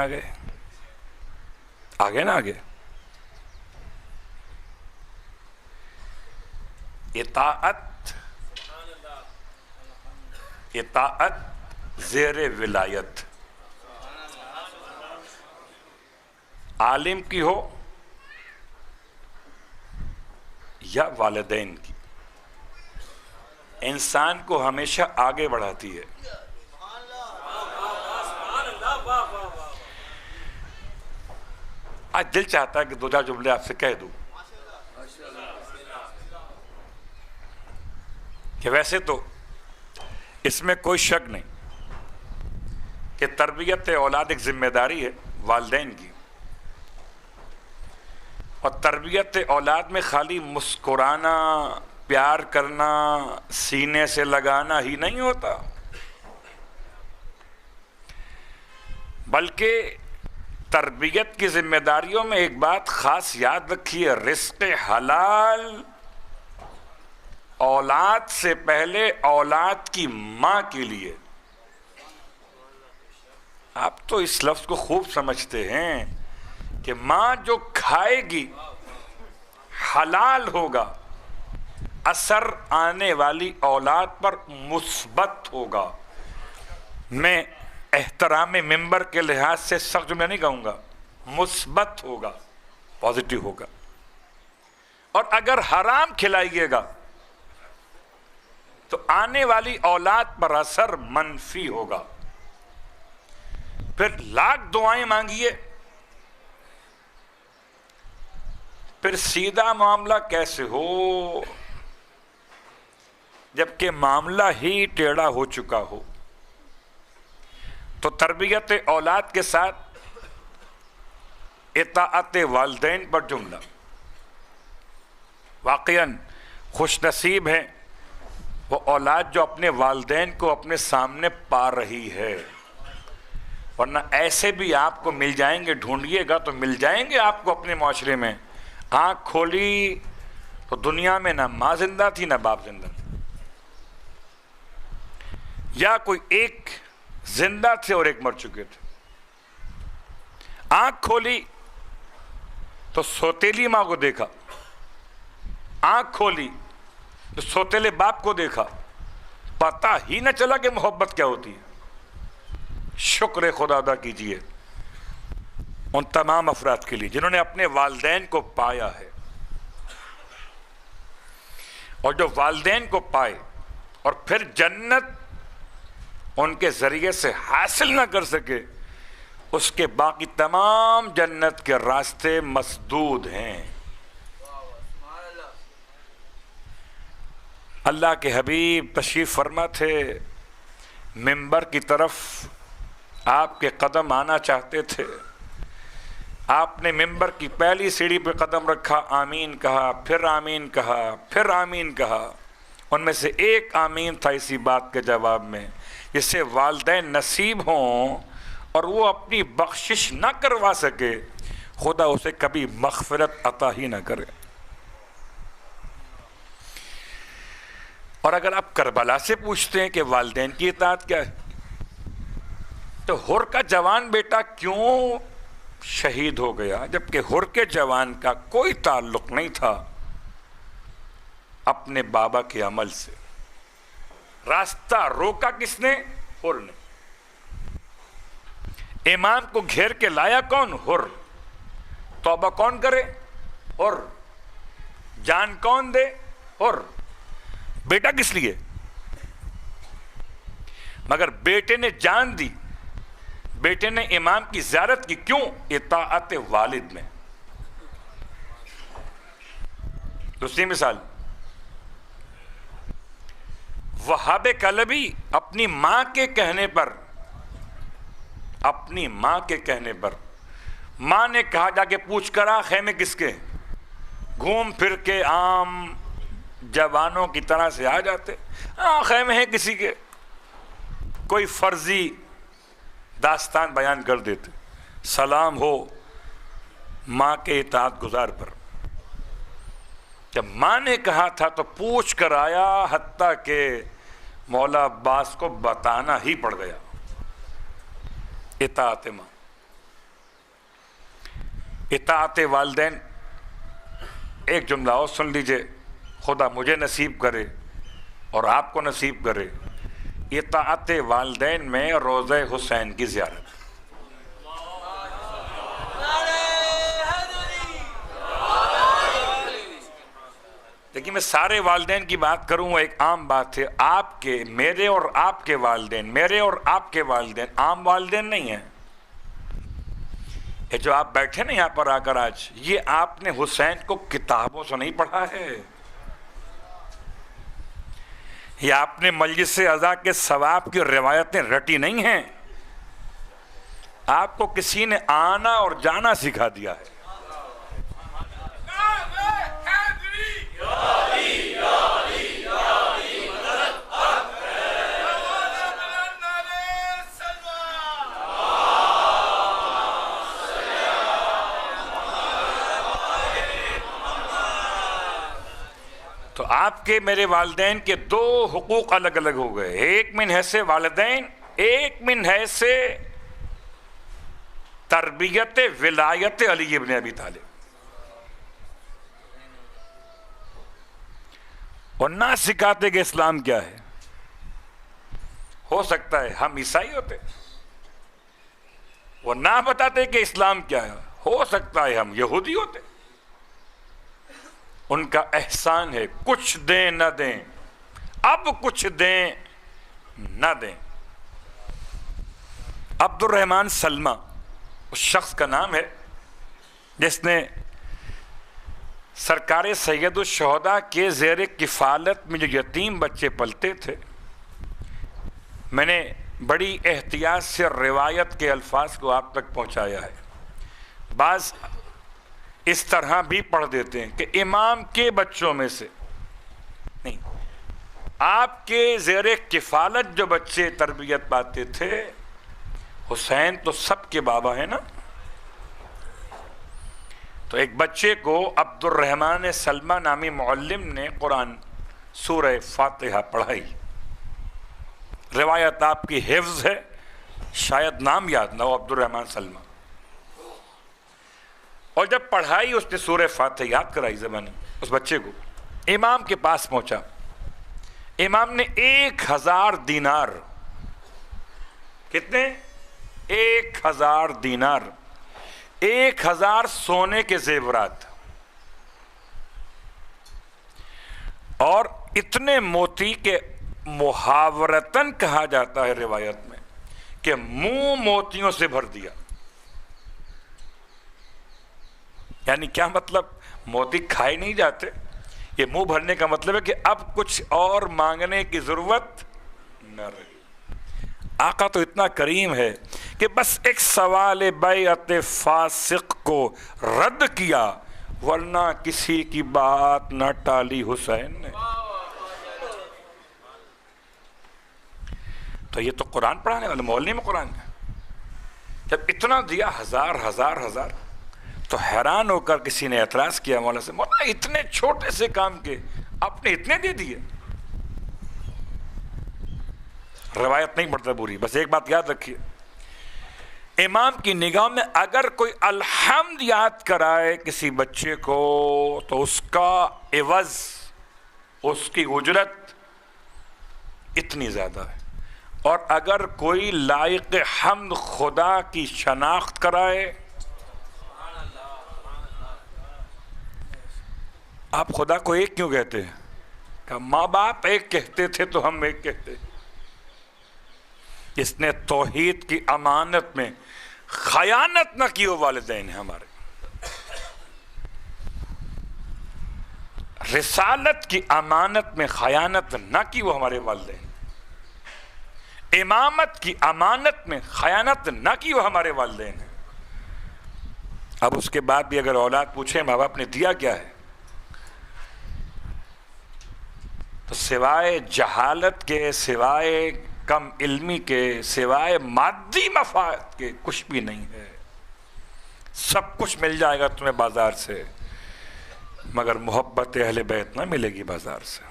آگے نا آگے. اطاعت زیر ولایت, عالم کی ہو یا والدین کی, انسان کو ہمیشہ آگے بڑھاتی ہے. آج دل چاہتا ہے کہ دو چار جملے آپ سے کہہ دوں کہ ویسے تو اس میں کوئی شک نہیں کہ تربیت اولاد ایک ذمہ داری ہے والدین کی, اور تربیت اولاد میں خالی مسکرانا, پیار کرنا, سینے سے لگانا ہی نہیں ہوتا, بلکہ تربیت کی ذمہ داریوں میں ایک بات خاص یاد رکھیے, رزق حلال اولاد سے پہلے اولاد کی ماں کے لیے. آپ تو اس لفظ کو خوب سمجھتے ہیں کہ ماں جو کھائے گی حلال ہوگا، اثر آنے والی اولاد پر مثبت ہوگا. میں احترام ممبر کے لحاظ سے سخت جملہ نہیں کہوں گا، مثبت ہوگا، پازیٹیو ہوگا. اور اگر حرام کھلائیے گا تو آنے والی اولاد پر اثر منفی ہوگا. پھر لاکھ دعائیں مانگیے، پھر سیدھا معاملہ کیسے ہو جبکہ معاملہ ہی ٹیڑھا ہو چکا ہو. تو تربیت اولاد کے ساتھ اطاعت والدین پر جملہ. واقعاً خوش نصیب ہیں وہ اولاد جو اپنے والدین کو اپنے سامنے پا رہی ہے، ورنہ ایسے بھی آپ کو مل جائیں گے، ڈھونڈیے گا تو مل جائیں گے آپ کو اپنے معاشرے میں. آنکھ کھولی تو دنیا میں نہ ماں زندہ تھی نہ باپ زندہ تھا، یا کوئی ایک زندہ تھے اور ایک مر چکے تھے. آنکھ کھولی تو سوتیلی ماں کو دیکھا، آنکھ کھولی تو سوتیلے باپ کو دیکھا، پتہ ہی نہ چلا کہ محبت کیا ہوتی ہے. شکر خدا ادا کیجئے ان تمام افراد کے لیے جنہوں نے اپنے والدین کو پایا ہے، اور جو والدین کو پائے اور پھر جنت ان کے ذریعے سے حاصل نہ کر سکے، اس کے باقی تمام جنت کے راستے مسدود ہیں. اللہ کے حبیب تشریف فرما تھے، منبر کی طرف آپ کے قدم آنا چاہتے تھے. آپ نے منبر کی پہلی سیڑھی پہ قدم رکھا، آمین کہا، پھر آمین کہا، پھر آمین کہا. ان میں سے ایک آمین تھا اسی بات کے جواب میں، جس سے والدین نصیب ہوں اور وہ اپنی بخشش نہ کروا سکے، خدا اسے کبھی مغفرت عطا ہی نہ کرے. اور اگر آپ کربلا سے پوچھتے ہیں کہ والدین کی اطاعت کیا ہے، تو ہر کا جوان بیٹا کیوں شہید ہو گیا جبکہ ہر کے جوان کا کوئی تعلق نہیں تھا اپنے بابا کے عمل سے؟ راستہ روکا کس نے؟ ہر نے. امام کو گھیر کے لایا کون؟ ہر. توبہ کون کرے؟ ہر. جان کون دے؟ ہر. بیٹا کس لیے؟ مگر بیٹے نے جان دی، بیٹے نے امام کی زیارت کی، کیوں؟ اطاعت والد میں. دوسری مثال، وہاب کلبی اپنی ماں کے کہنے پر، اپنی ماں کے کہنے پر، ماں نے کہا جا کے پوچھ کرا خیمے کس کے، گھوم پھر کے عام جوانوں کی طرح سے آ جاتے، خیمے ہیں کسی کے، کوئی فرضی داستان بیان کر دیتے. سلام ہو ماں کے اطاعت گزار پر. جب ماں نے کہا تھا تو پوچھ کر آیا، حتیٰ کہ مولا عباس کو بتانا ہی پڑ گیا. اطاعت ماں، اطاعت والدین. ایک جملہ اور سن لیجئے، خدا مجھے نصیب کرے اور آپ کو نصیب کرے. اطاعت والدین میں روضہ حسین کی زیارت. دیکھیے میں سارے والدین کی بات کروں، ایک عام بات ہے، آپ کے، میرے اور آپ کے والدین، میرے اور آپ کے والدین عام والدین نہیں ہیں. یہ جو آپ بیٹھے نا یہاں پر آ کر آج، یہ آپ نے حسین کو کتابوں سے نہیں پڑھا ہے، یہ آپ نے مجلس عزا کے ثواب کی روایتیں رٹی نہیں ہیں، آپ کو کسی نے آنا اور جانا سکھا دیا ہے. تو تو آپ کے میرے والدین کے دو حقوق الگ الگ ہو گئے، ایک من حیث والدین، ایک من حیث تربیت ولایت علی ابن ابی طالب. اور نہ سکھاتے کہ اسلام کیا ہے. ہو سکتا ہے ہم عیسائی ہوتے، وہ نہ بتاتے کہ اسلام کیا ہے. ہو سکتا ہے ہم یہودی ہوتے. ان کا احسان ہے، کچھ دیں نہ دیں، اب کچھ دیں نہ دیں. عبد الرحمن سلمہ اس شخص کا نام ہے جس نے سرکار سید الشہداء کے زیر کفالت میں جو یتیم بچے پلتے تھے، میں نے بڑی احتیاط سے روایت کے الفاظ کو آپ تک پہنچایا ہے. بعض اس طرح بھی پڑھ دیتے ہیں کہ امام کے بچوں میں سے نہیں، آپ کے زیر کفالت جو بچے تربیت پاتے تھے، حسین تو سب کے بابا ہیں نا. تو ایک بچے کو عبد الرحمن سلمہ نامی معلم نے قرآن سورہ فاتحہ پڑھائی. روایت آپ کی حفظ ہے، شاید نام یاد نہ ہو، عبد الرحمن سلمہ. اور جب پڑھائی اس نے سورہ فاتحہ یاد کرائی زبانی اس بچے کو، امام کے پاس پہنچا. امام نے 1000 دینار، کتنے؟ 1000 دینار، 1000 سونے کے زیورات اور اتنے موتی کے محاورتاً کہا جاتا ہے روایت میں کہ منہ موتیوں سے بھر دیا. یعنی کیا مطلب؟ موتی کھائے نہیں جاتے، یہ منہ بھرنے کا مطلب ہے کہ اب کچھ اور مانگنے کی ضرورت نہ رہی. آقا تو اتنا کریم ہے کہ بس ایک سوال بیعت فاسق کو رد کیا، ورنہ کسی کی بات نہ ٹالی حسین نے. تو یہ تو قرآن پڑھانے والے مولوی میں قرآن ہے. جب اتنا دیا، ہزار، تو حیران ہو کر کسی نے اعتراض کیا مولانا سے، مولانا اتنے چھوٹے سے کام کے آپ نے اتنے دے دیے. روایت نہیں پڑھتا پوری، بس ایک بات یاد رکھیے، امام کی نگاہ میں اگر کوئی الحمد یاد کرائے کسی بچے کو تو اس کا عوض، اس کی اجرت اتنی زیادہ ہے. اور اگر کوئی لائق حمد خدا کی شناخت کرائے، آپ خدا کو ایک کیوں کہتے ہیں؟ کہ ماں باپ ایک کہتے تھے تو ہم ایک کہتے. اس نے توحید کی امانت میں خیانت نہ کی، وہ والدین ہیں ہمارے. رسالت کی امانت میں خیانت نہ کی، وہ ہمارے والدین. امامت کی امانت میں خیانت نہ کی، وہ ہمارے والدین ہیں. اب اس کے بعد بھی اگر اولاد پوچھے ماں باپ نے دیا کیا ہے، تو سوائے جہالت کے، سوائے کم علمی کے، سوائے مادی مفاد کے کچھ بھی نہیں ہے. سب کچھ مل جائے گا تمہیں بازار سے، مگر محبت اہل بیت نہ ملے گی بازار سے.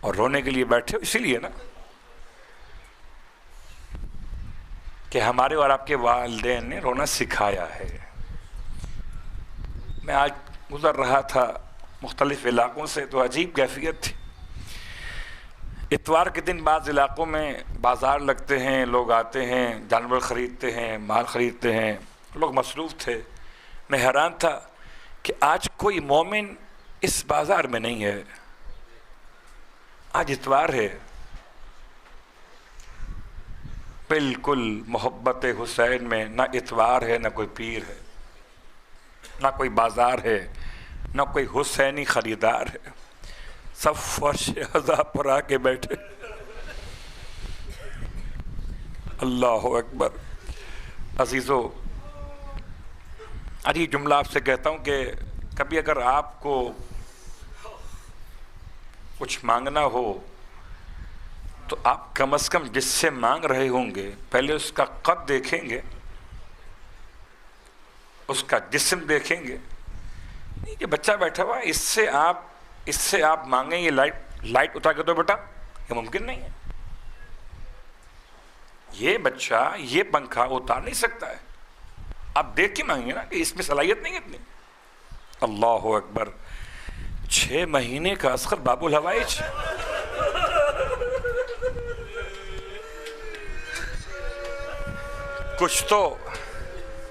اور رونے کے لیے بیٹھے ہو اسی لیے نا کہ ہمارے اور آپ کے والدین نے رونا سکھایا ہے. میں آج گزر رہا تھا مختلف علاقوں سے تو عجیب کیفیت تھی. اتوار کے دن بعض علاقوں میں بازار لگتے ہیں، لوگ آتے ہیں، جانور خریدتے ہیں، مال خریدتے ہیں، لوگ مصروف تھے. میں حیران تھا کہ آج کوئی مومن اس بازار میں نہیں ہے. آج اتوار ہے. بالکل محبت حسین میں نہ اتوار ہے، نہ کوئی پیر ہے، نہ کوئی بازار ہے، نہ کوئی حسینی خریدار ہے. سب فرش عزا پر آ کے بیٹھے. اللہ اکبر. عزیزو، یہ جملہ آپ سے کہتا ہوں کہ کبھی اگر آپ کو کچھ مانگنا ہو تو آپ کم از کم جس سے مانگ رہے ہوں گے پہلے اس کا قد دیکھیں گے، اس کا جسم دیکھیں گے. یہ بچہ بیٹھا ہوا ہے، اس سے آپ اس سے آپ مانگیں یہ لائٹ اتار کے دو بیٹا، یہ ممکن نہیں ہے. یہ بچہ یہ پنکھا اتار نہیں سکتا ہے. آپ دیکھ کے مانگیں نا کہ اس میں صلاحیت نہیں ہے اتنی. اللہ اکبر. 6 مہینے کا اصغر باب الحوائج. کچھ تو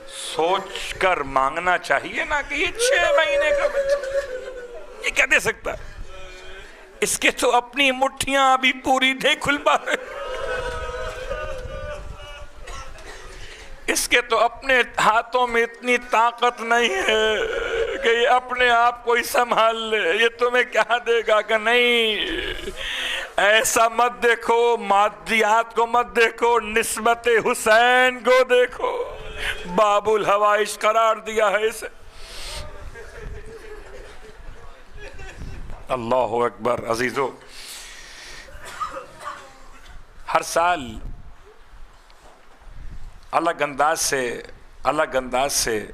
سوچ کر مانگنا چاہیے نا کہ یہ 6 مہینے کا بچہ یہ کیا دے سکتا ہے. اس کے تو اپنی مٹھیاں ابھی پوری نہیں کھل پا رہے. اس کے تو اپنے ہاتھوں میں اتنی طاقت نہیں ہے کہ یہ اپنے آپ کو ہی سنبھال لے. یہ تمہیں کیا دے گا کہ نہیں. ایسا مت دیکھو، مادیات کو مت دیکھو، نسبت حسین کو دیکھو. باب الحوائج قرار دیا ہے اسے. اللہ اکبر. عزیزو، ہر سال الگ انداز سے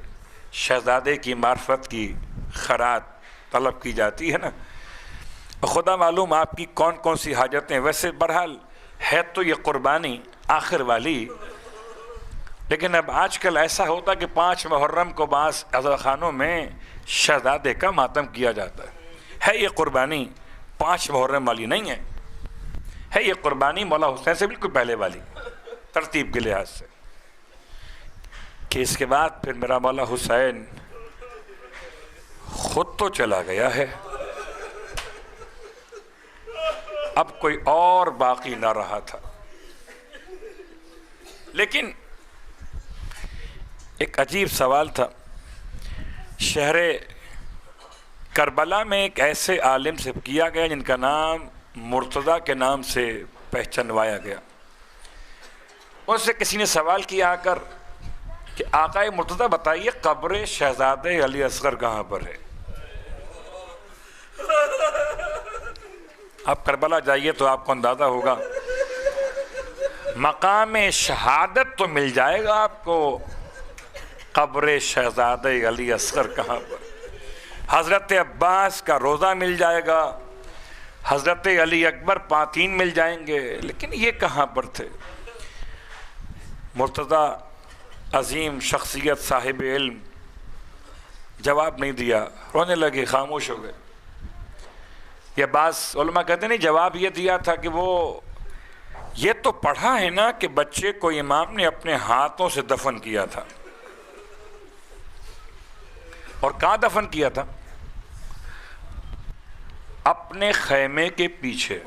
شہزادے کی معرفت کی خیرات طلب کی جاتی ہے نا. خدا معلوم آپ کی کون کون سی حاجتیں. ویسے بہرحال ہے تو یہ قربانی آخر والی، لیکن اب آج کل ایسا ہوتا کہ 5 محرم کو بعض عزاخانوں میں شہزادے کا ماتم کیا جاتا ہے. یہ قربانی 5 محرم والی نہیں ہے یہ قربانی مولا حسین سے بالکل پہلے والی ترتیب کے لحاظ سے، کہ اس کے بعد پھر میرا مولا حسین خود تو چلا گیا ہے، اب کوئی اور باقی نہ رہا تھا. لیکن ایک عجیب سوال تھا. شہر کربلا میں ایک ایسے عالم سے کیا گیا جن کا نام مرتضیٰ کے نام سے پہچانوایا گیا. ان سے کسی نے سوال کیا آ کر کہ آقا مرتضیٰ بتائیے قبر شہزادے علی اصغر کہاں پر ہے. آپ کربلا جائیے تو آپ کو اندازہ ہوگا، مقام شہادت تو مل جائے گا آپ کو، قبر شہزادے علی اصغر کہاں پر. حضرت عباس کا روضہ مل جائے گا، حضرت علی اکبر پاتین مل جائیں گے، لیکن یہ کہاں پر تھے. مرتضیٰ عظیم شخصیت صاحب علم جواب نہیں دیا، رونے لگے، خاموش ہو گئے. یہ بعض علماء کہتے نہیں، جواب یہ دیا تھا کہ وہ یہ تو پڑھا ہے نا کہ بچے کو امام نے اپنے ہاتھوں سے دفن کیا تھا. اور کہاں دفن کیا تھا؟ اپنے خیمے کے پیچھے.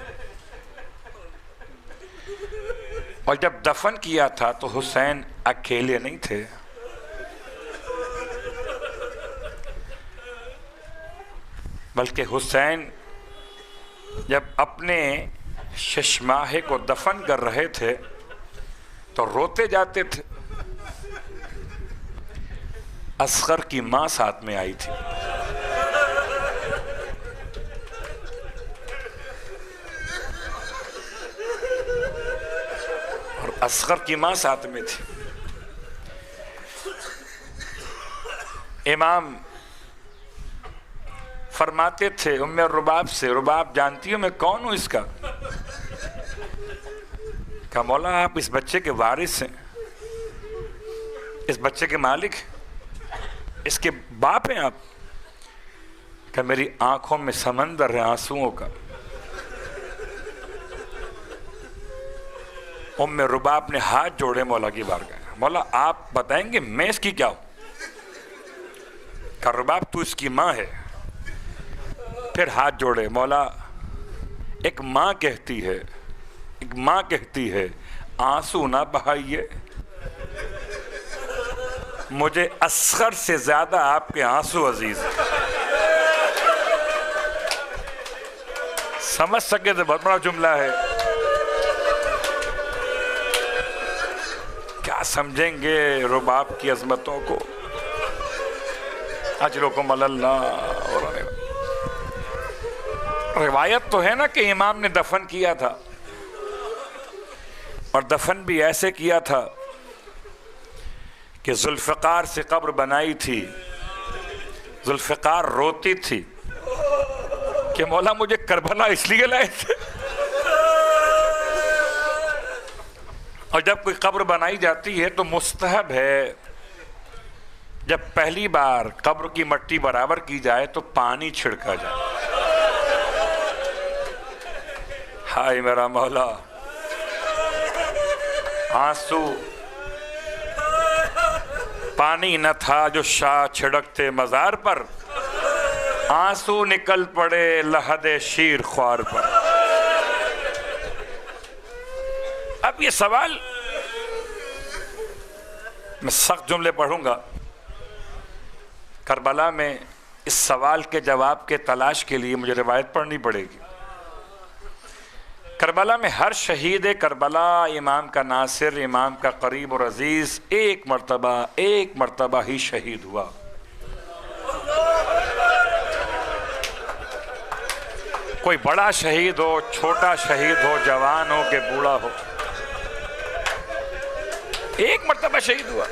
اور جب دفن کیا تھا تو حسین اکیلے نہیں تھے، بلکہ حسین جب اپنے ششماہے کو دفن کر رہے تھے تو روتے جاتے تھے. اصغر کی ماں ساتھ میں آئی تھی. اور اصغر کی ماں ساتھ میں تھی. امام فرماتے تھے ام رباب سے، رباب جانتی ہو میں کون ہوں اس کا؟ کہا مولا آپ اس بچے کے وارث ہیں، اس بچے کے مالک، اس کے باپ ہیں آپ. کہ میری آنکھوں میں سمندر ہے آنسوؤں کا. ام رباب نے ہاتھ جوڑے مولا کی بارگاہ. مولا آپ بتائیں گے میں اس کی کیا ہوں؟ کہ رباب تو اس کی ماں ہے. پھر ہاتھ جوڑے. مولا ایک ماں کہتی ہے آنسو نہ بہائیے، مجھے اصغر سے زیادہ آپ کے آنسو عزیز ہیں. سمجھ سکے تو بہت بڑا جملہ ہے. کیا سمجھیں گے رباب کی عظمتوں کو. اجرکم اللہ. روایت تو ہے نا کہ امام نے دفن کیا تھا، اور دفن بھی ایسے کیا تھا کہ ذوالفقار سے قبر بنائی تھی. ذوالفقار روتی تھی کہ مولا مجھے کربلا اس لیے لائے تھے. اور جب کوئی قبر بنائی جاتی ہے تو مستحب ہے جب پہلی بار قبر کی مٹی برابر کی جائے تو پانی چھڑکا جائے. ہائے میرا مولا، آنسو پانی نہ تھا جو شاہ چھڑکتے مزار پر، آنسو نکل پڑے لحد شیر خوار پر. اب یہ سوال میں سخت جملے پڑھوں گا. کربلا میں اس سوال کے جواب کے تلاش کے لیے مجھے روایت پڑھنی پڑے گی. کربلا میں ہر شہید کربلا امام کا ناصر، امام کا قریب اور عزیز ایک مرتبہ ہی شہید ہوا. کوئی بڑا شہید ہو، چھوٹا شہید ہو، جوان ہو کہ بوڑھا ہو، ایک مرتبہ شہید ہوا.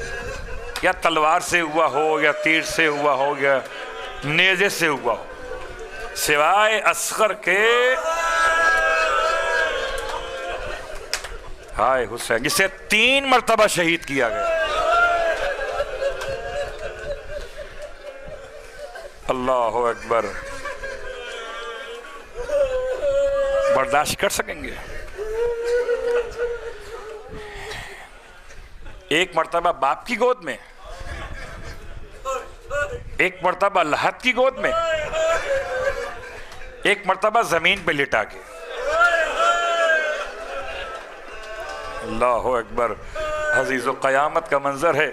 یا تلوار سے ہوا ہو، یا تیر سے ہوا ہو، یا نیزے سے ہوا ہو، سوائے اصغر کے ہائے حسین جسے 3 مرتبہ شہید کیا گیا. اللہ اکبر. برداشت کر سکیں گے؟ ایک مرتبہ باپ کی گود میں، ایک مرتبہ لحد کی گود میں، ایک مرتبہ زمین پہ لٹا کے. اللہ اکبر. عزیز و قیامت کا منظر ہے.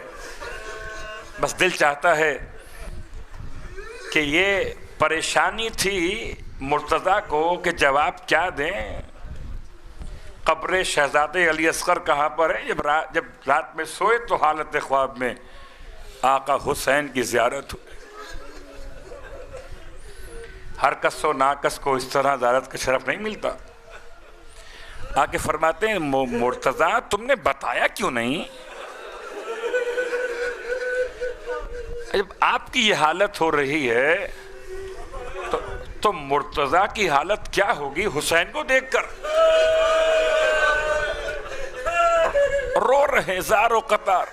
بس دل چاہتا ہے کہ یہ پریشانی تھی مرتضیٰ کو کہ جواب کیا دیں. قبر شہزادے علی اصغر کہاں پر ہے؟ جب رات میں سوئے تو حالت خواب میں آقا حسین کی زیارت ہوئی. ہر کس و ناکس کو اس طرح زیارت کا شرف نہیں ملتا. آکے فرماتے ہیں مرتضیٰ تم نے بتایا کیوں نہیں؟ جب آپ کی یہ حالت ہو رہی ہے تو مرتضیٰ کی حالت کیا ہوگی حسین کو دیکھ کر؟ رو رہے زار و قطار.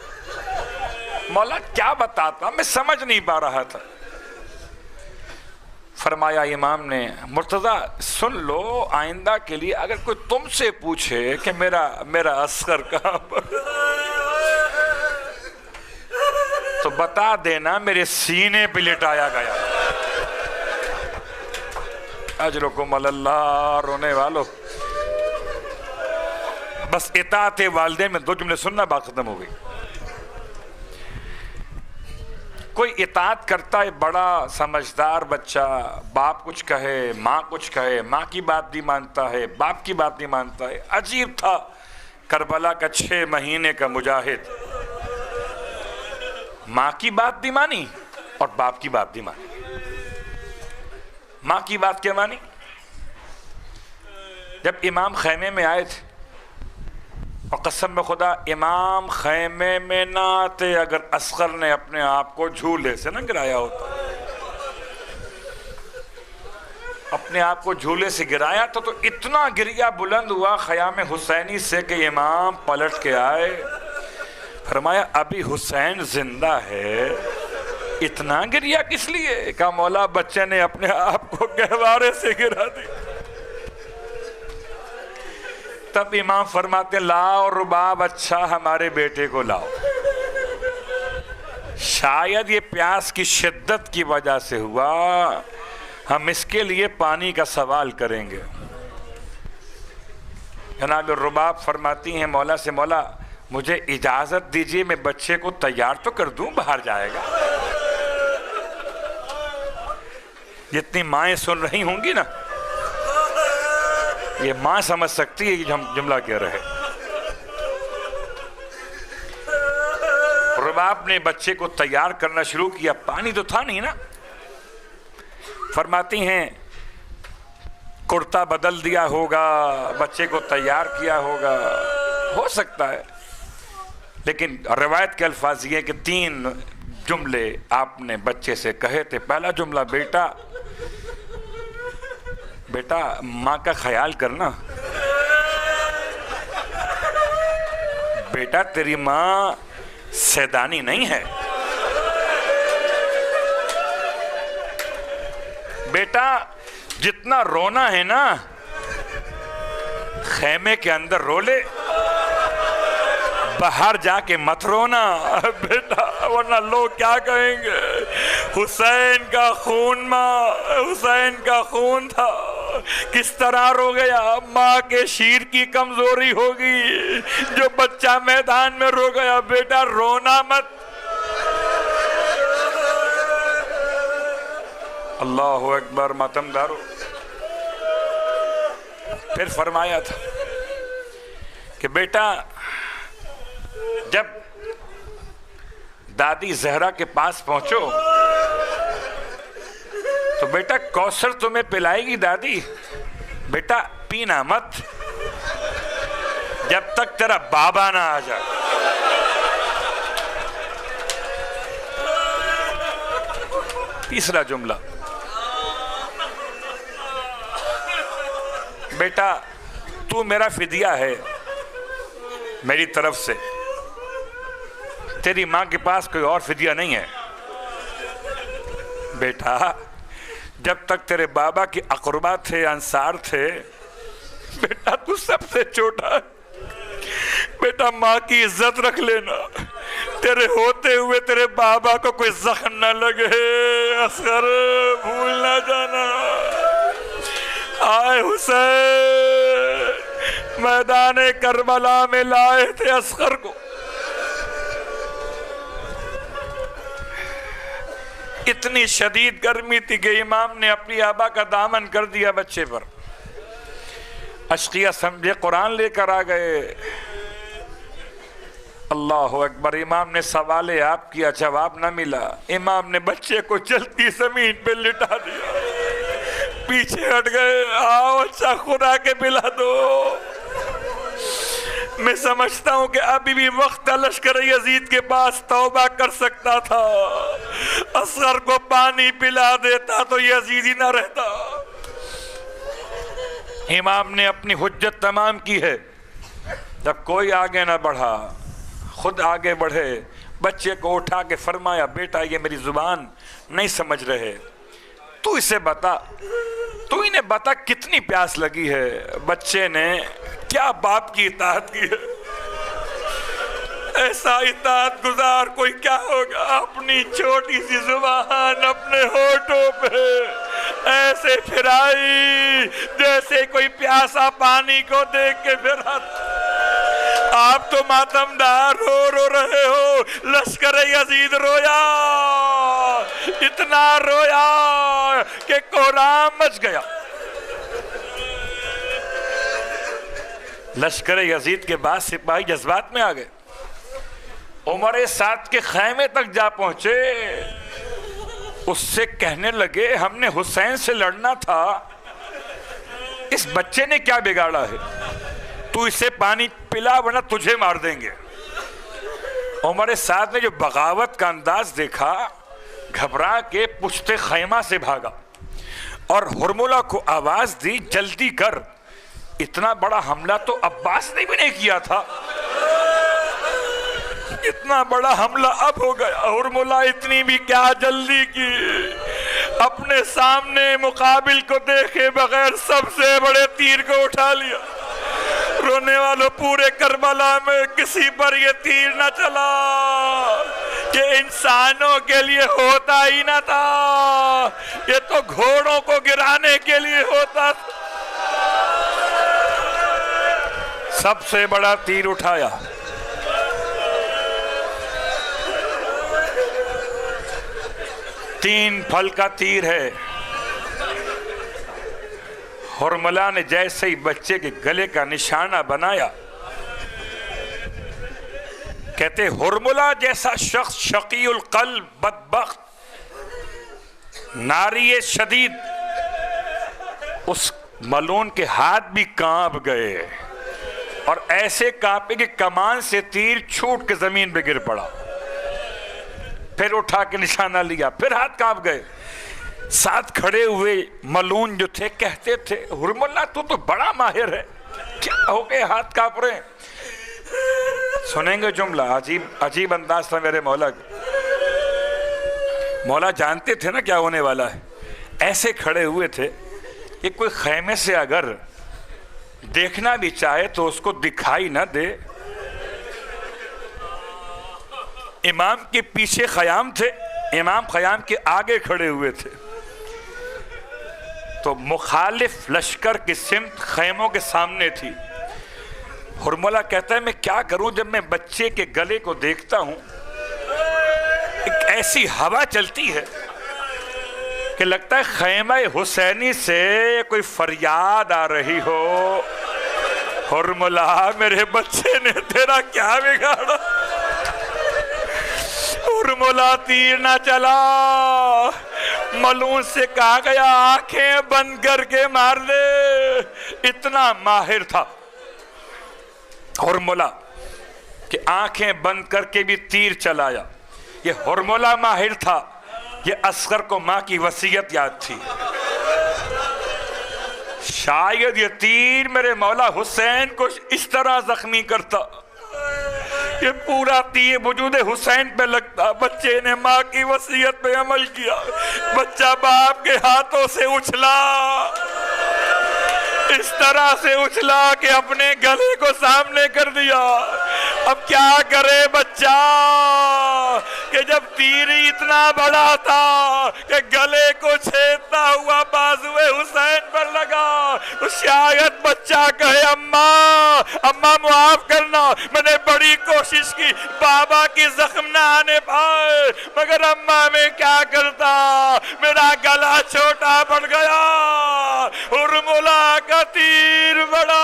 مولا کیا بتاتا، میں سمجھ نہیں پا رہا تھا. فرمایا امام نے مرتضیٰ سن لو، آئندہ کے لیے اگر کوئی تم سے پوچھے کہ میرا اصغر کہاں پر، تو بتا دینا میرے سینے پہ لٹایا گیا. اجرکم اللہ. رونے والو بس اطاعت والدین میں 2 جملے سننا، بات ختم ہو گئی. کوئی اطاعت کرتا ہے بڑا سمجھدار بچہ، باپ کچھ کہے، ماں کچھ کہے، ماں کی بات نہیں مانتا ہے، باپ کی بات نہیں مانتا ہے. عجیب تھا کربلا کا 6 مہینے کا مجاہد، ماں کی بات نہیں مانی اور باپ کی بات نہیں مانی. ماں کی بات کیا مانی؟ جب امام خیمے میں آئے تھے، اور قسم خدا امام خیمے میں نہ آتے اگر اصغر نے اپنے آپ کو جھولے سے نہ گرایا ہوتا، اپنے آپ کو جھولے سے گرایا تو اتنا گریا بلند ہوا خیام حسینی سے کہ امام پلٹ کے آئے. فرمایا ابھی حسین زندہ ہے، اتنا گریا کس لیے؟ کہا مولا بچے نے اپنے آپ کو گہوارے سے گرا دی. تب امام فرماتے لاؤ رباب، اچھا ہمارے بیٹے کو لاؤ. شاید یہ پیاس کی شدت کی وجہ سے ہوا، ہم اس کے لیے پانی کا سوال کریں گے. جناب رباب فرماتی ہیں مولا سے مولا مجھے اجازت دیجئے میں بچے کو تیار تو کر دوں، باہر جائے گا. جتنی مائیں سن رہی ہوں گی نا، یہ ماں سمجھ سکتی ہے کہ ہم جملہ کہہ رہے. رباب نے بچے کو تیار کرنا شروع کیا، پانی تو تھا نہیں نا. فرماتی ہیں کرتا بدل دیا ہوگا، بچے کو تیار کیا ہوگا، ہو سکتا ہے. لیکن روایت کے الفاظ یہ کہ 3 جملے آپ نے بچے سے کہے تھے. پہلا جملہ بیٹا بیٹا ماں کا خیال کرنا. بیٹا تیری ماں سیدانی نہیں ہے. بیٹا جتنا رونا ہے نا خیمے کے اندر رو لے, باہر جا کے مت رونا بیٹا, ورنہ لوگ کیا کہیں گے. حسین کا خون ماں, حسین کا خون تھا, کس طرح رو گیا. ماں کے شیر کی کمزوری ہوگی جو بچہ میدان میں رو گیا. بیٹا رونا مت. اللہ اکبر. ماتم دارو. پھر فرمایا تھا کہ بیٹا جب دادی زہرا کے پاس پہنچو تو بیٹا کوثر تمہیں پلائے گی دادی. بیٹا پینا مت جب تک تیرا بابا نہ آ جائے. تیسرا جملہ, بیٹا تو میرا فدیہ ہے میری طرف سے, تیری ماں کے پاس کوئی اور فدیہ نہیں ہے. بیٹا جب تک تیرے بابا کی اقربا تھے, انصار تھے, بیٹا تو سب سے چھوٹا ہے. بیٹا ماں کی عزت رکھ لینا, تیرے ہوتے ہوئے تیرے بابا کو کوئی زخم نہ لگے. اصغر بھول نہ جانا. آئے حسین میدان کربلا میں لائے تھے اصغر کو. اتنی شدید گرمی تھی کہ امام نے اپنی آبا کا دامن کر دیا بچے پر. اشقیہ سمجھے قرآن لے کر آ گئے. اللہ اکبر. امام نے سوال آپ کیا, جواب نہ ملا. امام نے بچے کو چلتی زمین پہ لٹا دیا, پیچھے ہٹ گئے. آؤ اچھا خدا کے پلا دو. میں سمجھتا ہوں کہ ابھی بھی وقت لشکر یزید کے پاس توبہ کر سکتا تھا. اصغر کو پانی پلا دیتا تو یزید ہی نہ رہتا. امام نے اپنی حجت تمام کی ہے. جب کوئی آگے نہ بڑھا, خود آگے بڑھے, بچے کو اٹھا کے فرمایا بیٹا یہ میری زبان نہیں سمجھ رہے, تو اسے بتا, تو انہیں بتا کتنی پیاس لگی ہے. بچے نے کیا باپ کی اطاعت کی ہے. ایسا اطاعت گزار کوئی کیا ہوگا. اپنی چھوٹی سی زبان اپنے ہونٹوں پہ ایسے پھرائی جیسے کوئی پیاسا پانی کو دیکھ کے پھراتا. آپ تو ماتمدار رو رہے ہو, لشکر یزید رویا, اتنا رویا کہ کوہرام مچ گیا. لشکر یزید کے بعد سپاہی جذبات میں آ گئے. عمر سعد کے خیمے تک جا پہنچے. اس سے کہنے لگے ہم نے حسین سے لڑنا تھا, اس بچے نے کیا بگاڑا ہے, تو اسے پانی پلا ورنہ تجھے مار دیں گے. عمر سعد نے جو بغاوت کا انداز دیکھا گھبرا کے پشت خیمہ سے بھاگا اور ہرملہ کو آواز دی جلدی کر. اتنا بڑا حملہ تو عباس نے بھی نہیں کیا تھا, اتنا بڑا حملہ اب ہو گیا. ہرملہ اتنی بھی کیا جلدی کی, اپنے سامنے مقابل کو دیکھے بغیر سب سے بڑے تیر کو اٹھا لیا. رونے والوں پورے کربلا میں کسی پر یہ تیر نہ چلا کہ انسانوں کے لیے ہوتا ہی نہ تھا, یہ تو گھوڑوں کو گرانے کے لیے ہوتا تھا. سب سے بڑا تیر اٹھایا. تین پھل کا تیر ہے. ہرملہ نے جیسے ہی بچے کے گلے کا نشانہ بنایا, کہتے ہرملہ جیسا شخص شقی القلب بدبخت ناری شدید, اس ملون کے ہاتھ بھی کانپ گئے اور ایسے کانپے کہ کمان سے تیر چھوٹ کے زمین پہ گر پڑا. پھر اٹھا کے نشانہ لیا, پھر ہاتھ کانپ گئے. ساتھ کھڑے ہوئے ملون جو تھے کہتے تھے حرملہ تو بڑا ماہر ہے، کیا ہو گئے ہاتھ کانپ رہے ہیں؟ سنیں گے جملہ، عجیب انداز تھا میرے مولا کا۔ مولا جانتے تھے نا کیا ہونے والا ہے، ایسے کھڑے ہوئے تھے کہ کوئی خیمے سے اگر دیکھنا بھی چاہے تو اس کو دکھائی نہ دے۔ امام کے پیچھے خیام تھے، امام خیام کے آگے کھڑے ہوئے تھے، تو مخالف لشکر کی سمت خیموں کے سامنے تھی۔ حرملہ کہتا ہے میں کیا کروں جب میں بچے کے گلے کو دیکھتا ہوں، ایک ایسی ہوا چلتی ہے کہ لگتا ہے خیمہ حسینی سے کوئی فریاد آ رہی ہو، حرملہ میرے بچے نے تیرا کیا بگاڑا؟ حرملہ تیر نہ چلا، ملون سے کہا گیا آنکھیں بند کر کے مار دے۔ اتنا ماہر تھا حرملہ کہ آنکھیں بند کر کے بھی تیر چلایا۔ یہ حرملہ ماہر تھا، یہ اصغر کو ماں کی وصیت یاد تھی، شاید یہ تیر میرے مولا حسین کو اس طرح زخمی کرتا، یہ پورا تیر وجود حسین پہ لگتا۔ بچے نے ماں کی وصیت پہ عمل کیا، بچہ باپ کے ہاتھوں سے اچھلا، اس طرح سے اچھلا کہ اپنے گلے کو سامنے کر دیا۔ اب کیا کرے بچہ کہ جب تیر اتنا بڑا تھا کہ گلے کو چھیدتا ہوا بازوئے حسین پر لگا، تو شاید بچہ کہے اماں معاف کرنا، میں نے بڑی کوشش کی بابا کی زخم نہ آنے پائے، مگر اماں میں کیا کرتا، میرا گلا چھوٹا پڑ گیا۔ حرملہ کا تیر بڑا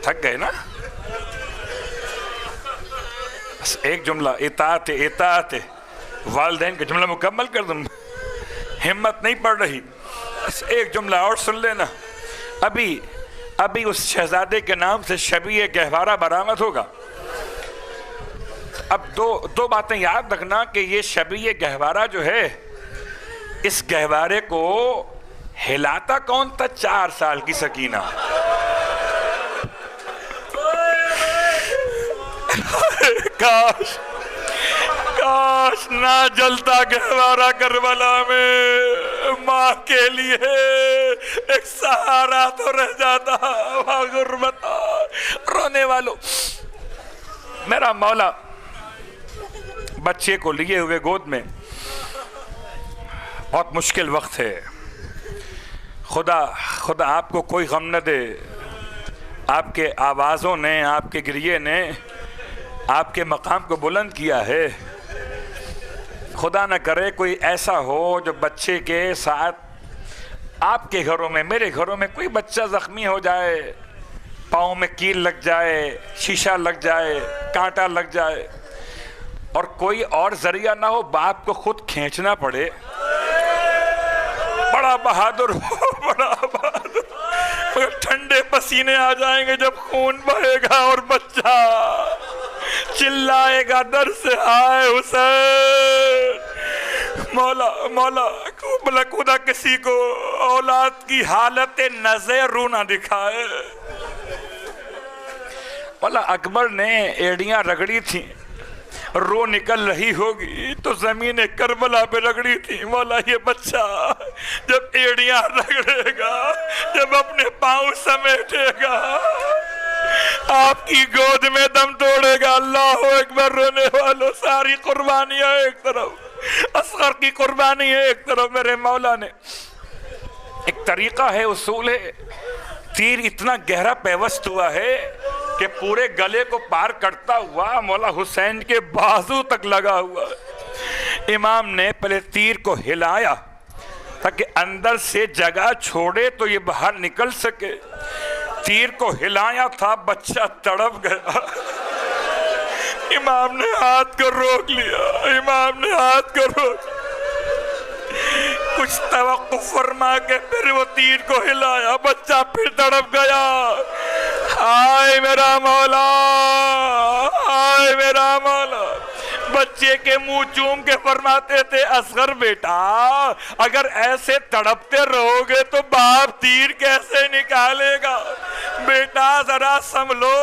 تھک گئے نا؟ بس ایک جملہ، اطاعت والدین کا جملہ مکمل کر دوں، ہمت نہیں پڑ رہی، بس ایک جملہ اور سن لینا۔ ابھی اس شہزادے کے نام سے شبیہ گہوارہ برآمد ہوگا۔ اب دو باتیں یاد رکھنا کہ یہ شبیہ گہوارہ جو ہے، اس گہوارے کو ہلاتا کون تھا؟ 4 سال کی سکینہ۔ کاش نہ جلتا گہوارہ کربلا میں، ماں کے لیے ایک سہارا تو رہ جاتا۔ غربت رونے والوں، میرا مولا بچے کو لیے ہوئے گود میں، بہت مشکل وقت ہے، خدا آپ کو کوئی غم نہ دے، آپ کے آوازوں نے، آپ کے گریے نے آپ کے مقام کو بلند کیا ہے۔ خدا نہ کرے کوئی ایسا ہو جو بچے کے ساتھ آپ کے گھروں میں، میرے گھروں میں کوئی بچہ زخمی ہو جائے، پاؤں میں کیل لگ جائے، شیشہ لگ جائے، کانٹا لگ جائے، اور کوئی اور ذریعہ نہ ہو، باپ کو خود کھینچنا پڑے۔ بڑا بہادر ہو، بڑا بہادر، مگر ٹھنڈے پسینے آ جائیں گے جب خون بہے گا اور بچہ چلائے گا در سے ہائے حسین۔ مولا خدا کسی کو اولاد کی حالت نظر رو نہ دکھائے۔ مولا اکبر نے ایڑیاں رگڑی تھیں، رو نکل رہی ہوگی تو زمین کربلا پہ رگڑی تھی۔ مولا یہ بچہ جب ایڑیاں رگڑے گا، جب اپنے پاؤں سمیٹے گا، آپ کی گود میں دم توڑے گا۔ اللہ اکبر، رونے والوں، ساری قربانیاں ایک طرف، اصغر کی قربانی ہے ایک طرف۔ میرے مولا نے ایک طریقہ ہے، اصول ہے، تیر اتنا گہرا پیوست ہوا ہے کہ پورے گلے کو پار کرتا ہوا مولا حسین کے بازو تک لگا ہوا۔ امام نے پہلے تیر کو ہلایا تاکہ اندر سے جگہ چھوڑے تو یہ باہر نکل سکے۔ تیر کو ہلایا تھا، بچہ تڑپ گیا۔ امام نے ہاتھ کو روک لیا، امام نے ہاتھ کو روک، کچھ توقف فرما کے پھر وہ تیر کو ہلایا، بچہ پھر تڑپ گیا۔ آئے میرا مولا، آئے میرا مولا۔ بچے کے منہ چوم کے فرماتے تھے اصغر بیٹا اگر ایسے تڑپتے رہو گے تو باپ تیر کیسے نکالے گا؟ بیٹا ذرا سنبھلو،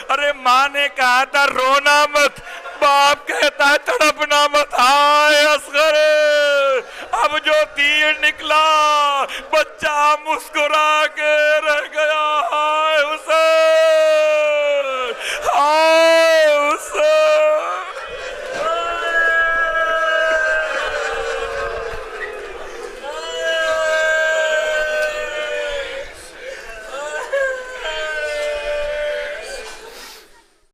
ارے ماں نے کہا تھا رونا مت، باپ کہتا ہے تڑپنا مت۔ آئے اصغر، اب جو تیر نکلا بچہ مسکرا کے رہ گیا۔